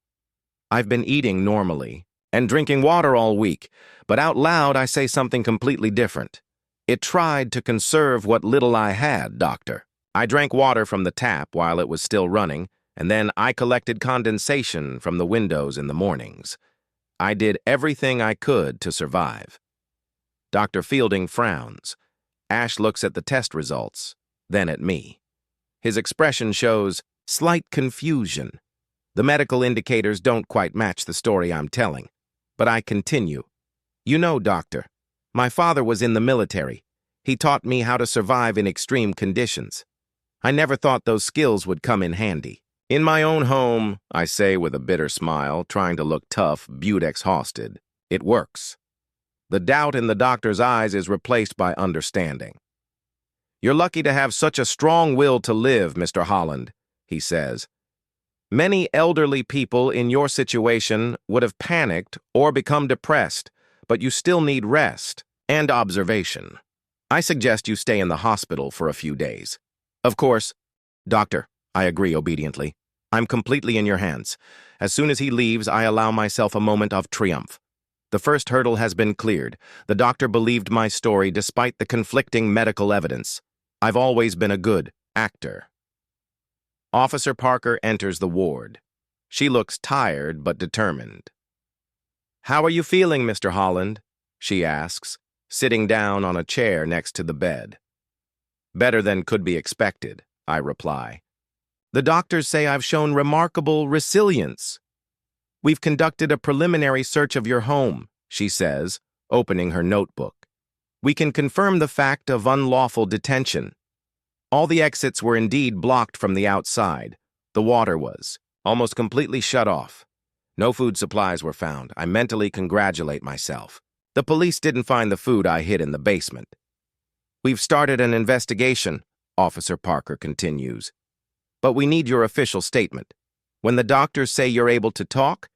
Speaker 1: I've been eating normally and drinking water all week, but out loud I say something completely different. "It tried to conserve what little I had, doctor." I drank water from the tap while it was still running, and then I collected condensation from the windows in the mornings. I did everything I could to survive. Dr. Fielding frowns. Ash looks at the test results, then at me. His expression shows slight confusion. The medical indicators don't quite match the story I'm telling, but I continue. "You know, doctor, my father was in the military. He taught me how to survive in extreme conditions. I never thought those skills would come in handy. In my own home," I say with a bitter smile, trying to look tough, but it works. The doubt in the doctor's eyes is replaced by understanding. "You're lucky to have such a strong will to live, Mr. Holland," he says. "Many elderly people in your situation would have panicked or become depressed, but you still need rest and observation. I suggest you stay in the hospital for a few days." "Of course, doctor," I agree obediently. "I'm completely in your hands. As soon as he leaves, I allow myself a moment of triumph. The first hurdle has been cleared. The doctor believed my story despite the conflicting medical evidence. I've always been a good actor." Officer Parker enters the ward. She looks tired but determined. "How are you feeling, Mr. Holland?" she asks, sitting down on a chair next to the bed. "Better than could be expected," I reply. "The doctors say I've shown remarkable resilience." "We've conducted a preliminary search of your home," she says, opening her notebook. We can confirm the fact of unlawful detention. All the exits were indeed blocked from the outside. The water was almost completely shut off. No food supplies were found. I mentally congratulate myself. The police didn't find the food I hid in the basement. We've started an investigation, Officer Parker continues. But we need your official statement. When the doctors say you're able to talk,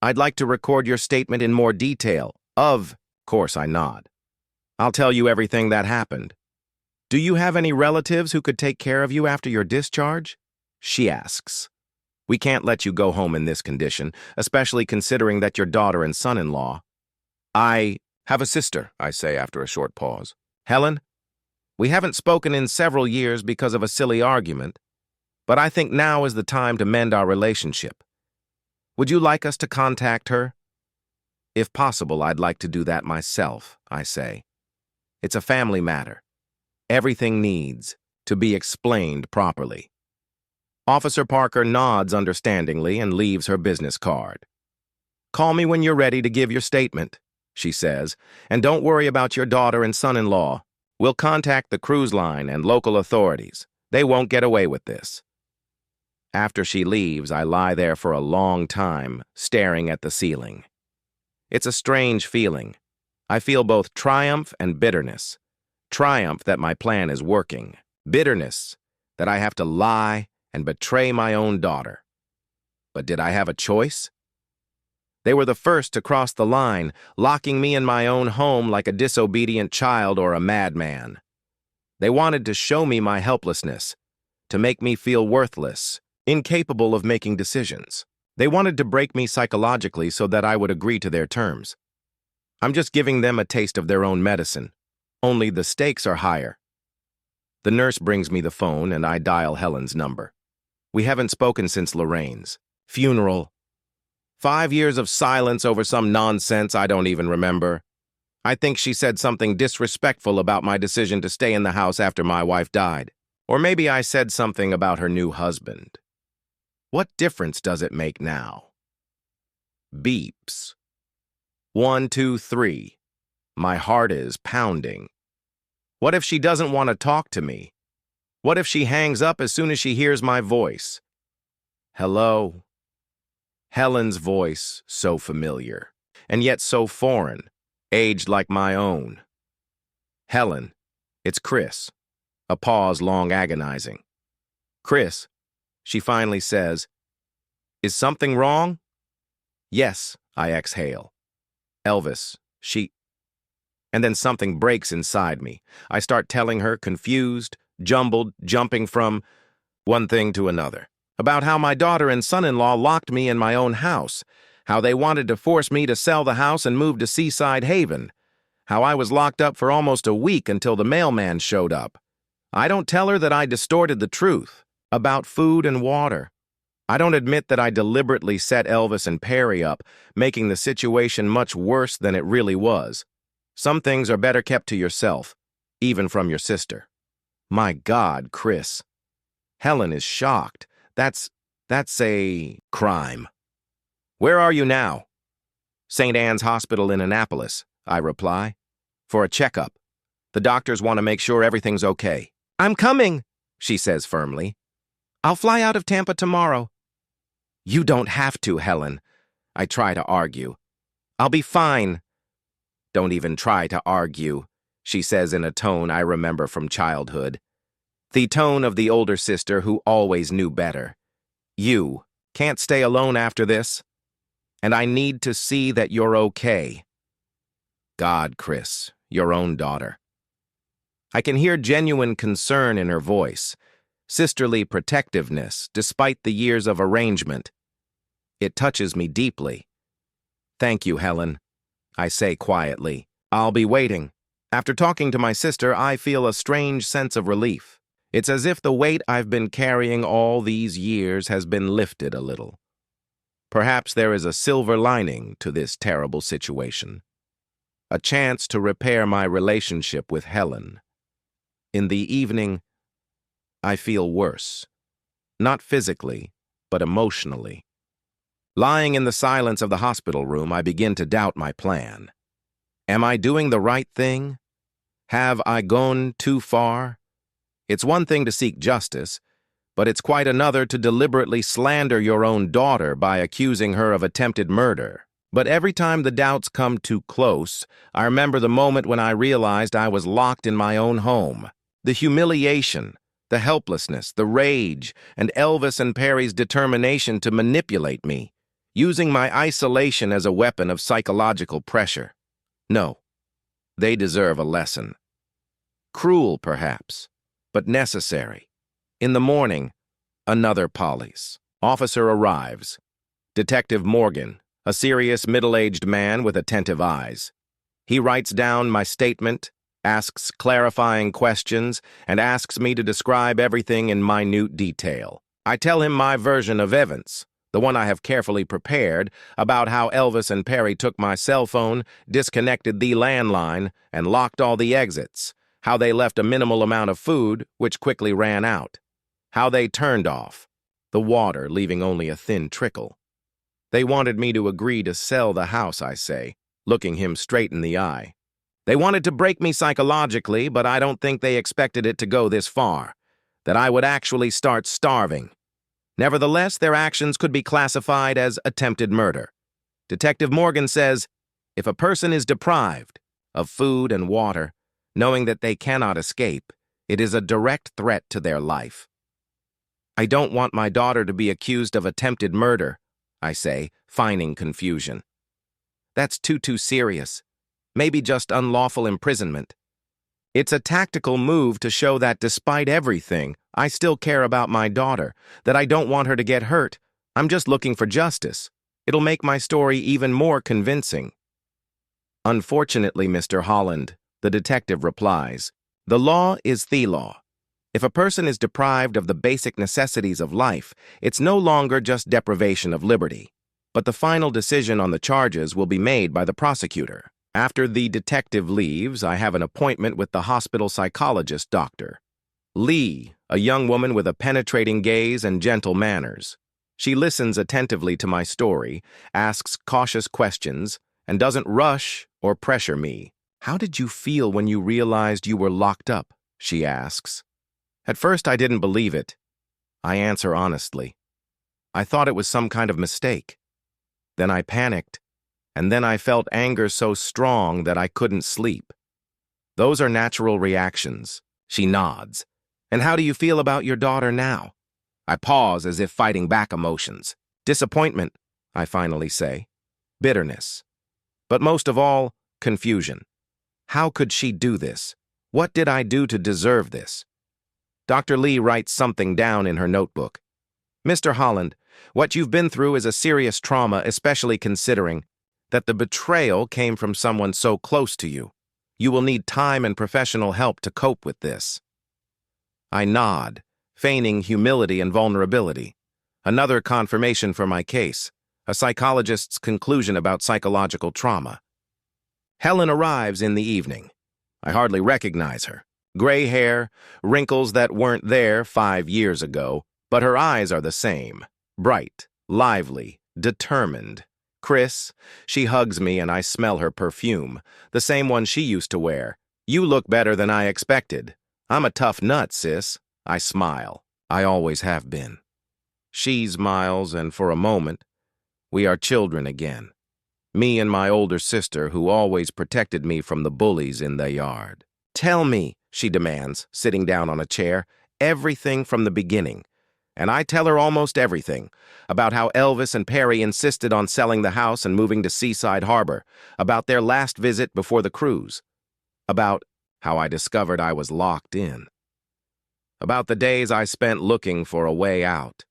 Speaker 1: I'd like to record your statement in more detail. Of course, I nod. I'll tell you everything that happened. Do you have any relatives who could take care of you after your discharge? She asks. We can't let you go home in this condition, especially considering that your daughter and son-in-law. I have a sister, I say after a short pause. Helen? We haven't spoken in several years because of a silly argument, but I think now is the time to mend our relationship. Would you like us to contact her? If possible, I'd like to do that myself, I say. It's a family matter. Everything needs to be explained properly. Officer Parker nods understandingly and leaves her business card. Call me when you're ready to give your statement, she says, and don't worry about your daughter and son-in-law. We'll contact the cruise line and local authorities. They won't get away with this. After she leaves, I lie there for a long time, staring at the ceiling. It's a strange feeling. I feel both triumph and bitterness. Triumph that my plan is working. Bitterness that I have to lie and betray my own daughter. But did I have a choice? They were the first to cross the line, locking me in my own home like a disobedient child or a madman. They wanted to show me my helplessness, to make me feel worthless, incapable of making decisions. They wanted to break me psychologically so that I would agree to their terms. I'm just giving them a taste of their own medicine, only the stakes are higher. The nurse brings me the phone and I dial Helen's number. We haven't spoken since Lorraine's funeral. 5 years of silence over some nonsense I don't even remember. I think she said something disrespectful about my decision to stay in the house after my wife died. Or maybe I said something about her new husband. What difference does it make now? Beeps. 1, 2, 3. My heart is pounding. What if she doesn't want to talk to me? What if she hangs up as soon as she hears my voice? Hello? Helen's voice, so familiar, and yet so foreign, aged like my own. Helen, it's Chris. A pause long agonizing. Chris, she finally says, is something wrong? Yes, I exhale. Elvis, she... And then something breaks inside me. I start telling her, confused, jumbled, jumping from one thing to another, about how my daughter and son-in-law locked me in my own house, how they wanted to force me to sell the house and move to Seaside Haven, how I was locked up for almost a week until the mailman showed up. I don't tell her that I distorted the truth about food and water. I don't admit that I deliberately set Elvis and Perry up, making the situation much worse than it really was. Some things are better kept to yourself, even from your sister. My God, Chris. Helen is shocked. That's a crime. Where are you now? St. Anne's Hospital in Annapolis, I reply. For a checkup. The doctors want to make sure everything's okay. I'm coming, she says firmly. I'll fly out of Tampa tomorrow. You don't have to, Helen. I try to argue. I'll be fine. Don't even try to argue, she says in a tone I remember from childhood. The tone of the older sister who always knew better. You can't stay alone after this, and I need to see that you're okay. God, Chris, your own daughter. I can hear genuine concern in her voice, sisterly protectiveness despite the years of arrangement. It touches me deeply. Thank you, Helen, I say quietly. I'll be waiting. After talking to my sister, I feel a strange sense of relief. It's as if the weight I've been carrying all these years has been lifted a little. Perhaps there is a silver lining to this terrible situation. A chance to repair my relationship with Helen. In the evening, I feel worse. Not physically, but emotionally. Lying in the silence of the hospital room, I begin to doubt my plan. Am I doing the right thing? Have I gone too far? It's one thing to seek justice, but it's quite another to deliberately slander your own daughter by accusing her of attempted murder. But every time the doubts come too close, I remember the moment when I realized I was locked in my own home. The humiliation, the helplessness, the rage, and Elvis and Perry's determination to manipulate me, using my isolation as a weapon of psychological pressure. No, they deserve a lesson. Cruel, perhaps, but necessary. In the morning, another Polly's. Officer arrives. Detective Morgan, a serious middle-aged man with attentive eyes. He writes down my statement, asks clarifying questions, and asks me to describe everything in minute detail. I tell him my version of events, the one I have carefully prepared, about how Elvis and Perry took my cell phone, disconnected the landline, and locked all the exits, how they left a minimal amount of food, which quickly ran out, how they turned off, the water leaving only a thin trickle. They wanted me to agree to sell the house, I say, looking him straight in the eye. They wanted to break me psychologically, but I don't think they expected it to go this far, that I would actually start starving. Nevertheless, their actions could be classified as attempted murder. Detective Morgan says, if a person is deprived of food and water, knowing that they cannot escape, it is a direct threat to their life. I don't want my daughter to be accused of attempted murder, I say, feigning confusion. That's too serious. Maybe just unlawful imprisonment. It's a tactical move to show that despite everything, I still care about my daughter, that I don't want her to get hurt. I'm just looking for justice. It'll make my story even more convincing. Unfortunately, Mr. Holland, the detective replies, the law is the law. If a person is deprived of the basic necessities of life, it's no longer just deprivation of liberty. But the final decision on the charges will be made by the prosecutor. After the detective leaves, I have an appointment with the hospital psychologist doctor. Lee, a young woman with a penetrating gaze and gentle manners. She listens attentively to my story, asks cautious questions, and doesn't rush or pressure me. How did you feel when you realized you were locked up? She asks. At first, I didn't believe it. I answer honestly. I thought it was some kind of mistake. Then I panicked, and then I felt anger so strong that I couldn't sleep. Those are natural reactions. She nods. And how do you feel about your daughter now? I pause as if fighting back emotions. Disappointment, I finally say. Bitterness. But most of all, confusion. How could she do this? What did I do to deserve this? Dr. Lee writes something down in her notebook. Mr. Holland, what you've been through is a serious trauma, especially considering that the betrayal came from someone so close to you. You will need time and professional help to cope with this. I nod, feigning humility and vulnerability. Another confirmation for my case, a psychologist's conclusion about psychological trauma. Helen arrives in the evening. I hardly recognize her. Gray hair, wrinkles that weren't there 5 years ago, but her eyes are the same. Bright, lively, determined. Chris, she hugs me and I smell her perfume, the same one she used to wear. You look better than I expected. I'm a tough nut, sis. I smile. I always have been. She smiles, and for a moment, we are children again. Me and my older sister, who always protected me from the bullies in the yard. Tell me, she demands, sitting down on a chair, everything from the beginning. And I tell her almost everything, about how Elvis and Perry insisted on selling the house and moving to Seaside Harbor, about their last visit before the cruise, about how I discovered I was locked in, about the days I spent looking for a way out,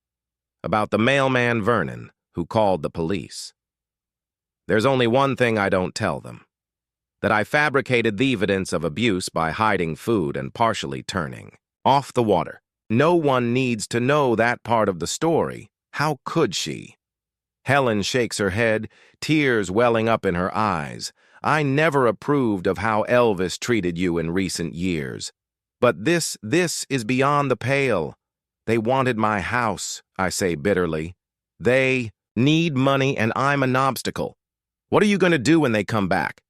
Speaker 1: about the mailman Vernon who called the police. There's only one thing I don't tell them, that I fabricated the evidence of abuse by hiding food and partially turning off the water. No one needs to know that part of the story. How could she? Helen shakes her head, tears welling up in her eyes. I never approved of how Elvis treated you in recent years. But this is beyond the pale. They wanted my house, I say bitterly. They need money and I'm an obstacle. What are you going to do when they come back?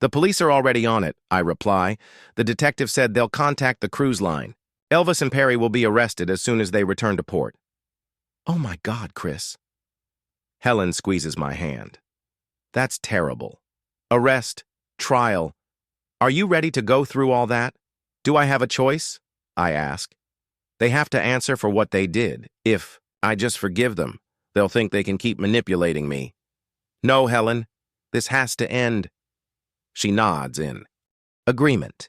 Speaker 1: The police are already on it, I reply. The detective said they'll contact the cruise line. Elvis and Perry will be arrested as soon as they return to port. Oh my God, Chris. Helen squeezes my hand. That's terrible. Arrest, trial. Are you ready to go through all that? Do I have a choice? I ask. They have to answer for what they did. If I just forgive them, they'll think they can keep manipulating me. No, Helen, this has to end. She nods in agreement.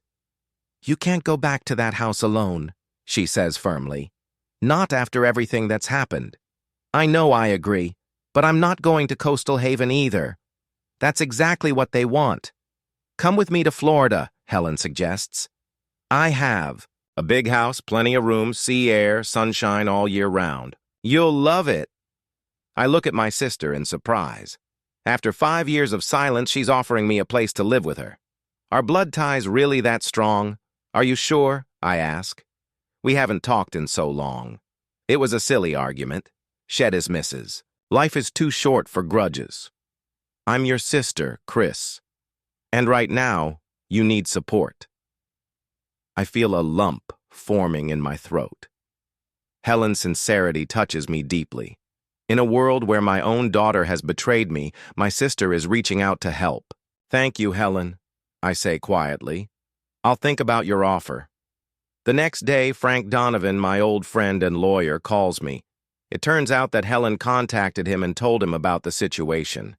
Speaker 1: You can't go back to that house alone, she says firmly. Not after everything that's happened. I know I agree, but I'm not going to Coastal Haven either. That's exactly what they want. Come with me to Florida, Helen suggests. I have. A big house, plenty of room, sea air, sunshine all year round. You'll love it. I look at my sister in surprise. After 5 years of silence, she's offering me a place to live with her. Are blood ties really that strong? Are you sure? I ask. We haven't talked in so long. It was a silly argument. Shed misses. Life is too short for grudges. I'm your sister, Chris. And right now, you need support. I feel a lump forming in my throat. Helen's sincerity touches me deeply. In a world where my own daughter has betrayed me, my sister is reaching out to help. Thank you, Helen, I say quietly. I'll think about your offer. The next day, Frank Donovan, my old friend and lawyer, calls me. It turns out that Helen contacted him and told him about the situation.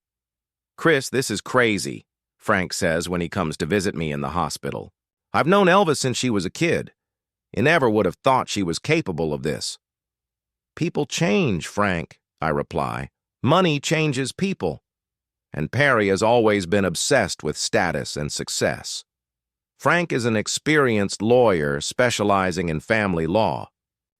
Speaker 1: Chris, this is crazy, Frank says when he comes to visit me in the hospital. I've known Elvis since she was a kid. You never would have thought she was capable of this. People change, Frank, I reply. Money changes people. And Perry has always been obsessed with status and success. Frank is an experienced lawyer specializing in family law.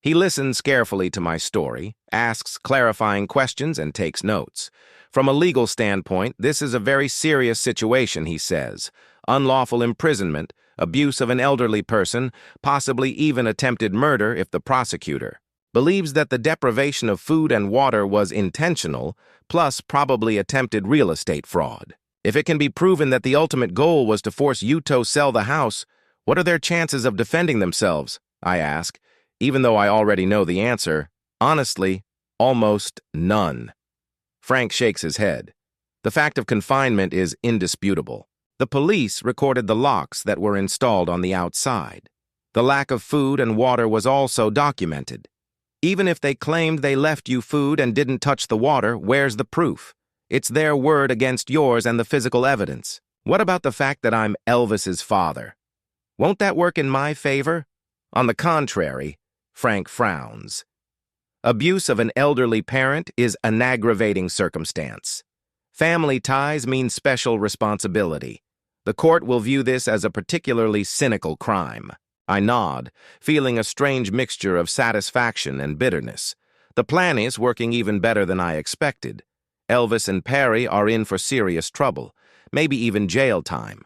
Speaker 1: He listens carefully to my story, asks clarifying questions, and takes notes. From a legal standpoint, this is a very serious situation, he says. Unlawful imprisonment, abuse of an elderly person, possibly even attempted murder if the prosecutor believes that the deprivation of food and water was intentional, plus probably attempted real estate fraud. If it can be proven that the ultimate goal was to force Yuto sell the house, what are their chances of defending themselves? I ask, even though I already know the answer. Honestly, almost none. Frank shakes his head. The fact of confinement is indisputable. The police recorded the locks that were installed on the outside. The lack of food and water was also documented. Even if they claimed they left you food and didn't touch the water, where's the proof? It's their word against yours and the physical evidence. What about the fact that I'm Elvis's father? Won't that work in my favor? On the contrary, Frank frowns. Abuse of an elderly parent is an aggravating circumstance. Family ties mean special responsibility. The court will view this as a particularly cynical crime. I nod, feeling a strange mixture of satisfaction and bitterness. The plan is working even better than I expected. Elvis and Perry are in for serious trouble, maybe even jail time.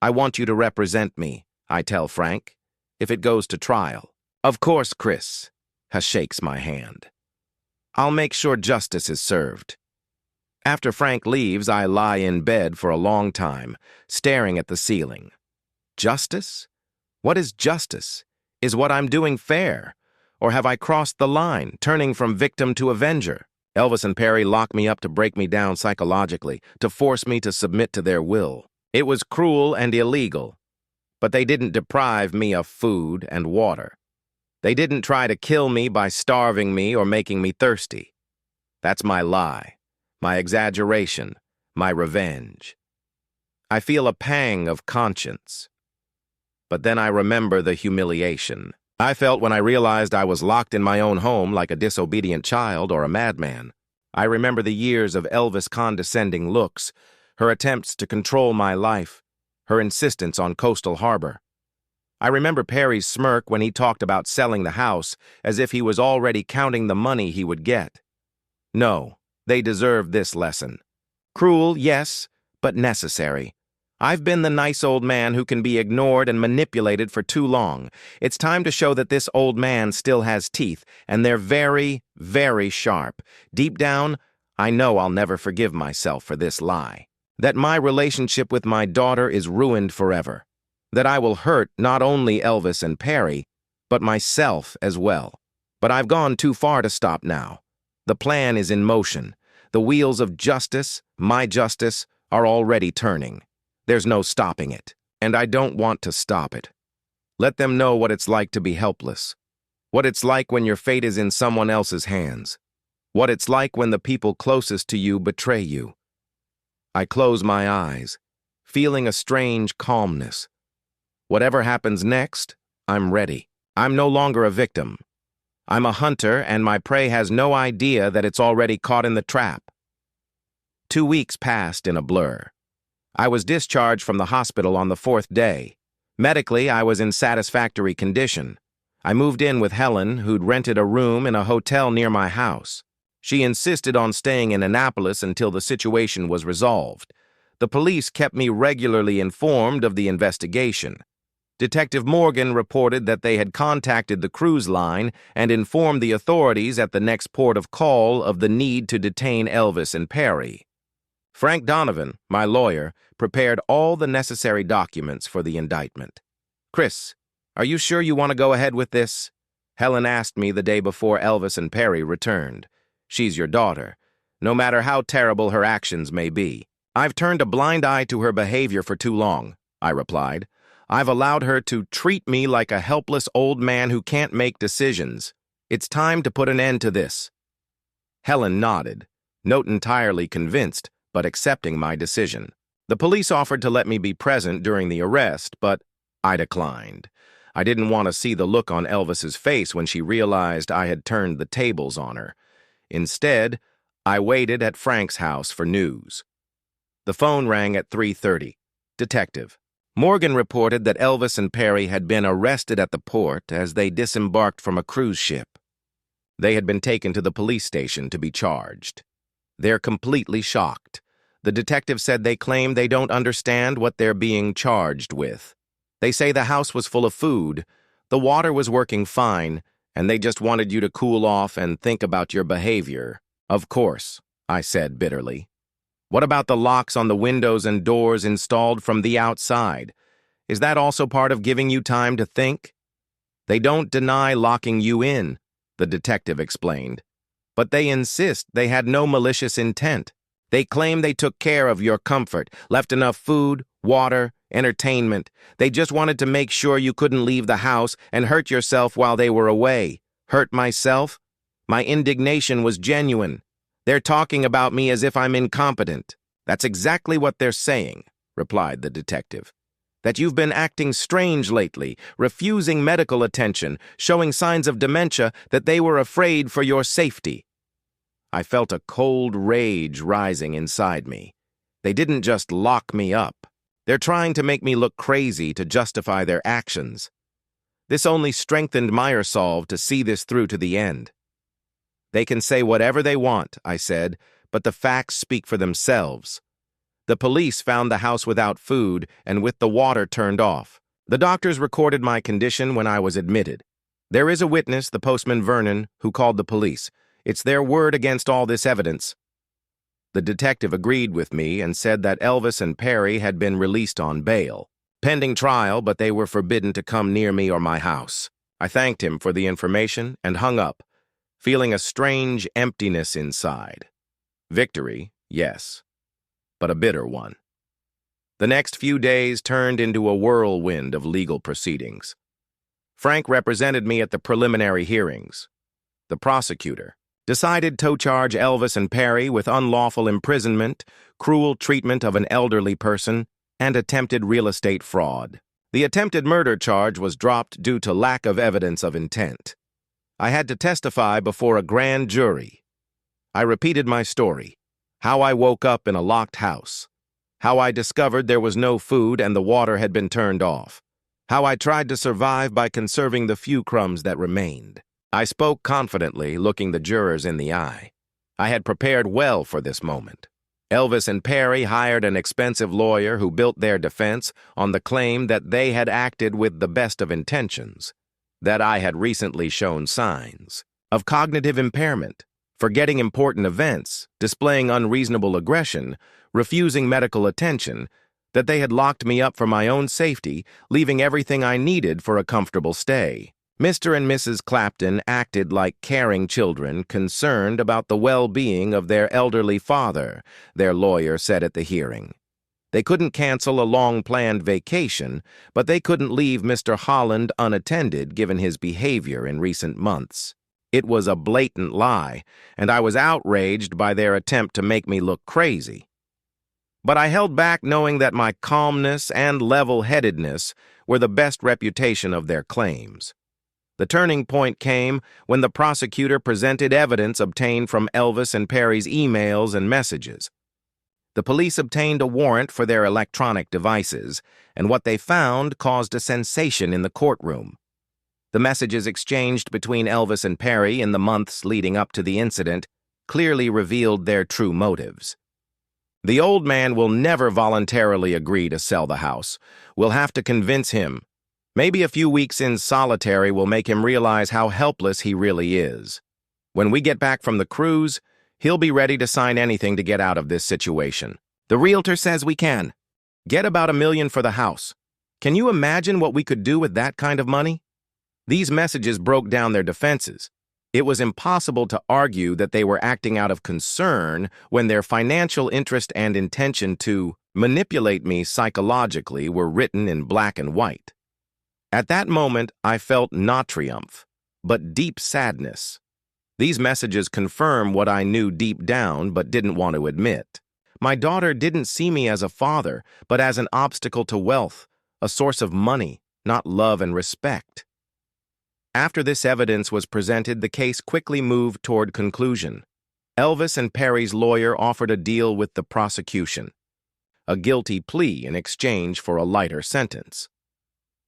Speaker 1: I want you to represent me, I tell Frank, if it goes to trial. Of course, Chris, shakes my hand. I'll make sure justice is served. After Frank leaves, I lie in bed for a long time, staring at the ceiling. Justice? What is justice? Is what I'm doing fair? Or have I crossed the line, turning from victim to avenger? Elvis and Perry locked me up to break me down psychologically, to force me to submit to their will. It was cruel and illegal, but they didn't deprive me of food and water. They didn't try to kill me by starving me or making me thirsty. That's my lie, my exaggeration, my revenge. I feel a pang of conscience. But then I remember the humiliation I felt when I realized I was locked in my own home like a disobedient child or a madman. I remember the years of Elvis' condescending looks, her attempts to control my life, her insistence on Coastal Harbor. I remember Perry's smirk when he talked about selling the house as if he was already counting the money he would get. No, they deserved this lesson. Cruel, yes, but necessary. I've been the nice old man who can be ignored and manipulated for too long. It's time to show that this old man still has teeth, and they're very, very sharp. Deep down, I know I'll never forgive myself for this lie. that my relationship with my daughter is ruined forever, that I will hurt not only Elvis and Perry, but myself as well. But I've gone too far to stop now. The plan is in motion. The wheels of justice, my justice, are already turning. There's no stopping it, and I don't want to stop it. Let them know what it's like to be helpless, what it's like when your fate is in someone else's hands, what it's like when the people closest to you betray you. I close my eyes, feeling a strange calmness. Whatever happens next, I'm ready. I'm no longer a victim. I'm a hunter, and my prey has no idea that it's already caught in the trap. 2 weeks passed in a blur. I was discharged from the hospital on the 4th day. Medically, I was in satisfactory condition. I moved in with Helen, who'd rented a room in a hotel near my house. She insisted on staying in Annapolis until the situation was resolved. The police kept me regularly informed of the investigation. Detective Morgan reported that they had contacted the cruise line and informed the authorities at the next port of call of the need to detain Elvis and Perry. Frank Donovan, my lawyer, prepared all the necessary documents for the indictment. "Chris, are you sure you want to go ahead with this?" Helen asked me the day before Elvis and Perry returned. "She's your daughter, no matter how terrible her actions may be." "I've turned a blind eye to her behavior for too long," I replied. "I've allowed her to treat me like a helpless old man who can't make decisions. It's time to put an end to this." Helen nodded, not entirely convinced, but accepting my decision. The police offered to let me be present during the arrest, but I declined. I didn't want to see the look on Elvis's face when she realized I had turned the tables on her. Instead, I waited at Frank's house for news. The phone rang at 3:30. "Detective." Morgan reported that Elvis and Perry had been arrested at the port as they disembarked from a cruise ship. They had been taken to the police station to be charged. They're completely shocked. The detective said they claim they don't understand what they're being charged with. They say the house was full of food, the water was working fine, and they just wanted you to cool off and think about your behavior. "Of course," I said bitterly. "What about the locks on the windows and doors installed from the outside? Is that also part of giving you time to think?" "They don't deny locking you in," the detective explained, "but they insist they had no malicious intent. They claim they took care of your comfort, left enough food, water, entertainment. They just wanted to make sure you couldn't leave the house and hurt yourself while they were away." "Hurt myself? My indignation was genuine. They're talking about me as if I'm incompetent." "That's exactly what they're saying," replied the detective. "That you've been acting strange lately, refusing medical attention, showing signs of dementia, that they were afraid for your safety." I felt a cold rage rising inside me. They didn't just lock me up. They're trying to make me look crazy to justify their actions. This only strengthened my resolve to see this through to the end. "They can say whatever they want," I said, "but the facts speak for themselves. The police found the house without food and with the water turned off. The doctors recorded my condition when I was admitted. There is a witness, the postman Vernon, who called the police. It's their word against all this evidence." The detective agreed with me and said that Elvis and Perry had been released on bail, pending trial, but they were forbidden to come near me or my house. I thanked him for the information and hung up, feeling a strange emptiness inside. Victory, yes, but a bitter one. The next few days turned into a whirlwind of legal proceedings. Frank represented me at the preliminary hearings. The prosecutor decided to charge Elvis and Perry with unlawful imprisonment, cruel treatment of an elderly person, and attempted real estate fraud. The attempted murder charge was dropped due to lack of evidence of intent. I had to testify before a grand jury. I repeated my story, how I woke up in a locked house, how I discovered there was no food and the water had been turned off, how I tried to survive by conserving the few crumbs that remained. I spoke confidently, looking the jurors in the eye. I had prepared well for this moment. Elvis and Perry hired an expensive lawyer who built their defense on the claim that they had acted with the best of intentions, that I had recently shown signs of cognitive impairment, forgetting important events, displaying unreasonable aggression, refusing medical attention, that they had locked me up for my own safety, leaving everything I needed for a comfortable stay. Mr. and Mrs. Clapton acted like caring children concerned about the well-being of their elderly father, their lawyer said at the hearing. They couldn't cancel a long-planned vacation, but they couldn't leave Mr. Holland unattended given his behavior in recent months. It was a blatant lie, and I was outraged by their attempt to make me look crazy. But I held back knowing that my calmness and level-headedness were the best reputation of their claims. The turning point came when the prosecutor presented evidence obtained from Elvis and Perry's emails and messages. The police obtained a warrant for their electronic devices, and what they found caused a sensation in the courtroom. The messages exchanged between Elvis and Perry in the months leading up to the incident clearly revealed their true motives. The old man will never voluntarily agree to sell the house. We'll have to convince him. Maybe a few weeks in solitary will make him realize how helpless he really is. When we get back from the cruise, he'll be ready to sign anything to get out of this situation. The realtor says we can. Get about $1 million for the house. Can you imagine what we could do with that kind of money? These messages broke down their defenses. It was impossible to argue that they were acting out of concern when their financial interest and intention to manipulate me psychologically were written in black and white. At that moment, I felt not triumph, but deep sadness. These messages confirm what I knew deep down but didn't want to admit. My daughter didn't see me as a father, but as an obstacle to wealth, a source of money, not love and respect. After this evidence was presented, the case quickly moved toward conclusion. Elvis and Perry's lawyer offered a deal with the prosecution, a guilty plea in exchange for a lighter sentence.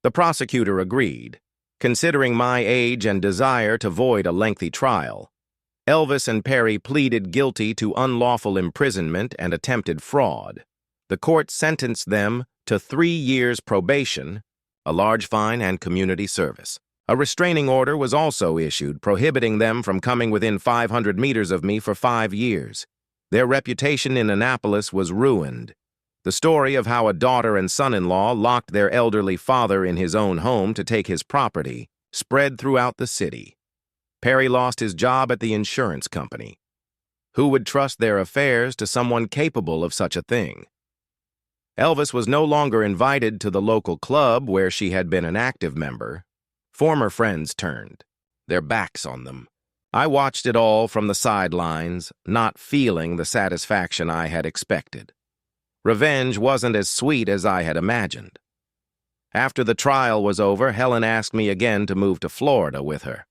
Speaker 1: The prosecutor agreed, considering my age and desire to avoid a lengthy trial. Elvis and Perry pleaded guilty to unlawful imprisonment and attempted fraud. The court sentenced them to 3 years probation, a large fine, and community service. A restraining order was also issued, prohibiting them from coming within 500 meters of me for 5 years. Their reputation in Annapolis was ruined. The story of how a daughter and son-in-law locked their elderly father in his own home to take his property spread throughout the city. Perry lost his job at the insurance company. Who would trust their affairs to someone capable of such a thing? Elvis was no longer invited to the local club where she had been an active member. Former friends turned, their backs on them. I watched it all from the sidelines, not feeling the satisfaction I had expected. Revenge wasn't as sweet as I had imagined. After the trial was over, Helen asked me again to move to Florida with her.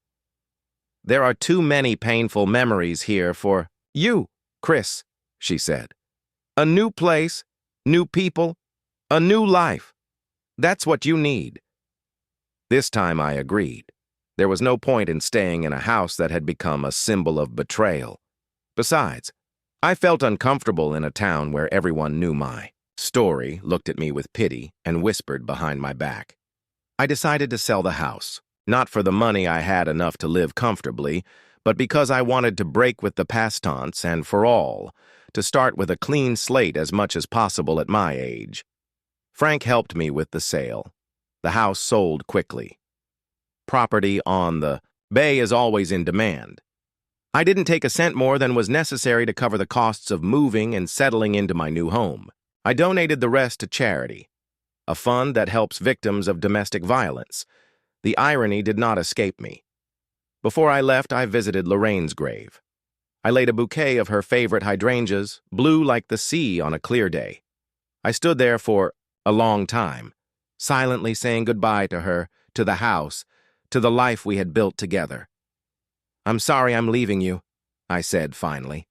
Speaker 1: "There are too many painful memories here for you, Chris," she said. "A new place, new people, a new life. That's what you need." This time I agreed. There was no point in staying in a house that had become a symbol of betrayal. Besides, I felt uncomfortable in a town where everyone knew my story, looked at me with pity, and whispered behind my back. I decided to sell the house, not for the money I had enough to live comfortably, but because I wanted to break with the past taunts and, for all, to start with a clean slate as much as possible at my age. Frank helped me with the sale. The house sold quickly. Property on the bay is always in demand. I didn't take a cent more than was necessary to cover the costs of moving and settling into my new home. I donated the rest to charity, a fund that helps victims of domestic violence. The irony did not escape me. Before I left, I visited Lorraine's grave. I laid a bouquet of her favorite hydrangeas, blue like the sea on a clear day. I stood there for a long time, silently saying goodbye to her, to the house, to the life we had built together. "I'm sorry I'm leaving you," I said finally,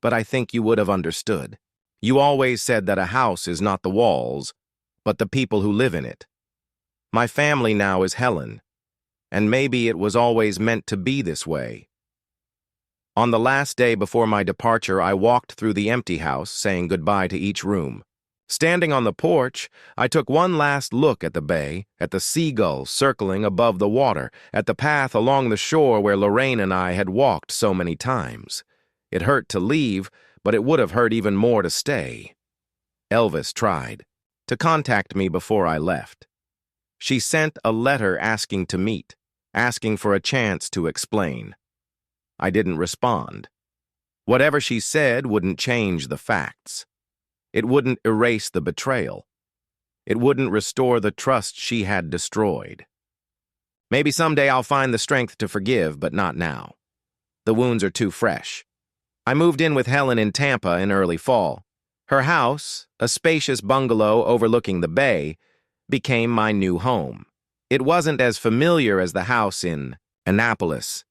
Speaker 1: "but I think you would have understood. You always said that a house is not the walls, but the people who live in it. My family now is Helen, and maybe it was always meant to be this way." On the last day before my departure, I walked through the empty house, saying goodbye to each room. Standing on the porch, I took one last look at the bay, at the seagulls circling above the water, at the path along the shore where Lorraine and I had walked so many times. It hurt to leave, but it would have hurt even more to stay. Elvis tried to contact me before I left. She sent a letter asking to meet, asking for a chance to explain. I didn't respond. Whatever she said wouldn't change the facts. It wouldn't erase the betrayal. It wouldn't restore the trust she had destroyed. Maybe someday I'll find the strength to forgive, but not now. The wounds are too fresh. I moved in with Helen in Tampa in early fall. Her house, a spacious bungalow overlooking the bay, became my new home. It wasn't as familiar as the house in Annapolis.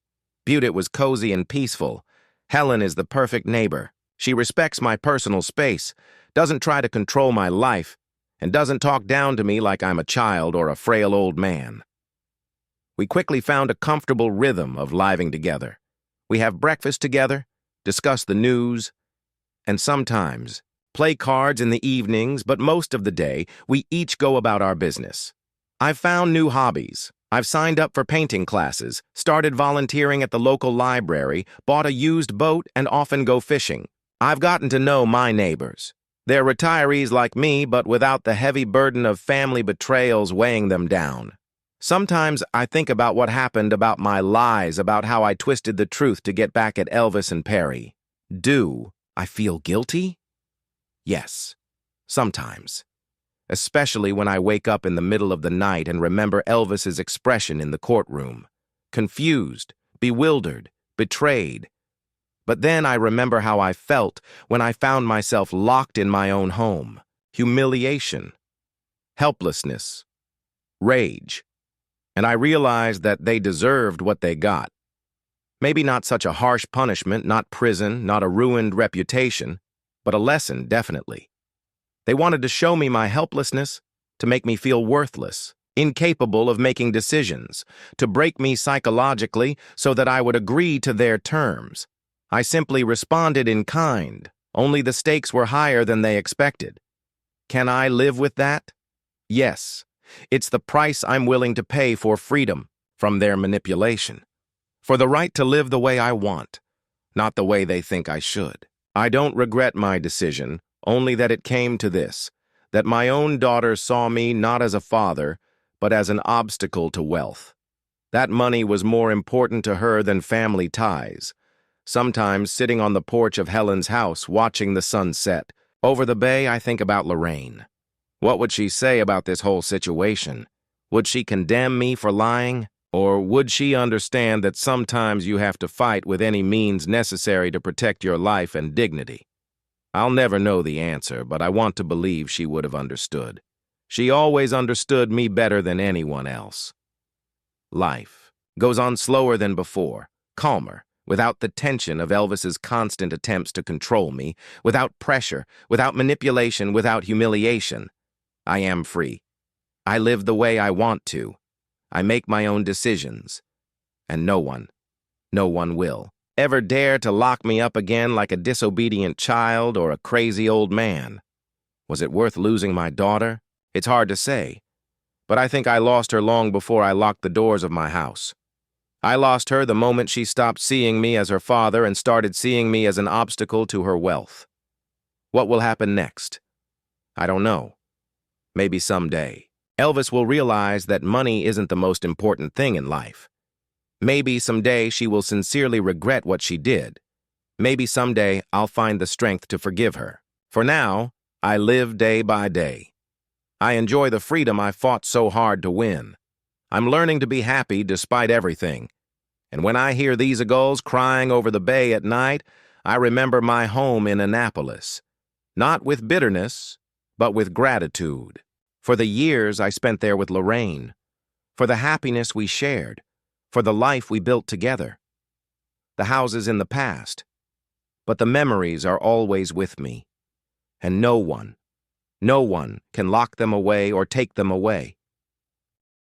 Speaker 1: Butte was cozy and peaceful. Helen is the perfect neighbor. She respects my personal space, doesn't try to control my life, and doesn't talk down to me like I'm a child or a frail old man. We quickly found a comfortable rhythm of living together. We have breakfast together, discuss the news, and sometimes play cards in the evenings, but most of the day, we each go about our business. I've found new hobbies. I've signed up for painting classes, started volunteering at the local library, bought a used boat, and often go fishing. I've gotten to know my neighbors. They're retirees like me, but without the heavy burden of family betrayals weighing them down. Sometimes I think about what happened, about my lies, about how I twisted the truth to get back at Elvis and Perry. Do I feel guilty? Yes, sometimes. Especially when I wake up in the middle of the night and remember Elvis's expression in the courtroom. Confused, bewildered, betrayed. But then I remember how I felt when I found myself locked in my own home. Humiliation, helplessness, rage. And I realized that they deserved what they got. Maybe not such a harsh punishment, not prison, not a ruined reputation, but a lesson, definitely. They wanted to show me my helplessness, to make me feel worthless, incapable of making decisions, to break me psychologically so that I would agree to their terms. I simply responded in kind, only the stakes were higher than they expected. Can I live with that? Yes. It's the price I'm willing to pay for freedom from their manipulation, for the right to live the way I want, not the way they think I should. I don't regret my decision, only that it came to this, that my own daughter saw me not as a father, but as an obstacle to wealth. That money was more important to her than family ties. Sometimes, sitting on the porch of Helen's house, watching the sun set, over the bay, I think about Lorraine. What would she say about this whole situation? Would she condemn me for lying? Or would she understand that sometimes you have to fight with any means necessary to protect your life and dignity? I'll never know the answer, but I want to believe she would have understood. She always understood me better than anyone else. Life goes on slower than before, calmer, without the tension of Elvis's constant attempts to control me, without pressure, without manipulation, without humiliation. I am free. I live the way I want to. I make my own decisions. And no one will ever dare to lock me up again like a disobedient child or a crazy old man. Was it worth losing my daughter? It's hard to say. But I think I lost her long before I locked the doors of my house. I lost her the moment she stopped seeing me as her father and started seeing me as an obstacle to her wealth. What will happen next? I don't know. Maybe someday Elvis will realize that money isn't the most important thing in life. Maybe someday she will sincerely regret what she did. Maybe someday I'll find the strength to forgive her. For now, I live day by day. I enjoy the freedom I fought so hard to win. I'm learning to be happy despite everything. And when I hear these gulls crying over the bay at night, I remember my home in Annapolis. Not with bitterness, but with gratitude. For the years I spent there with Lorraine, for the happiness we shared, for the life we built together. The houses in the past, but the memories are always with me. And no one can lock them away or take them away.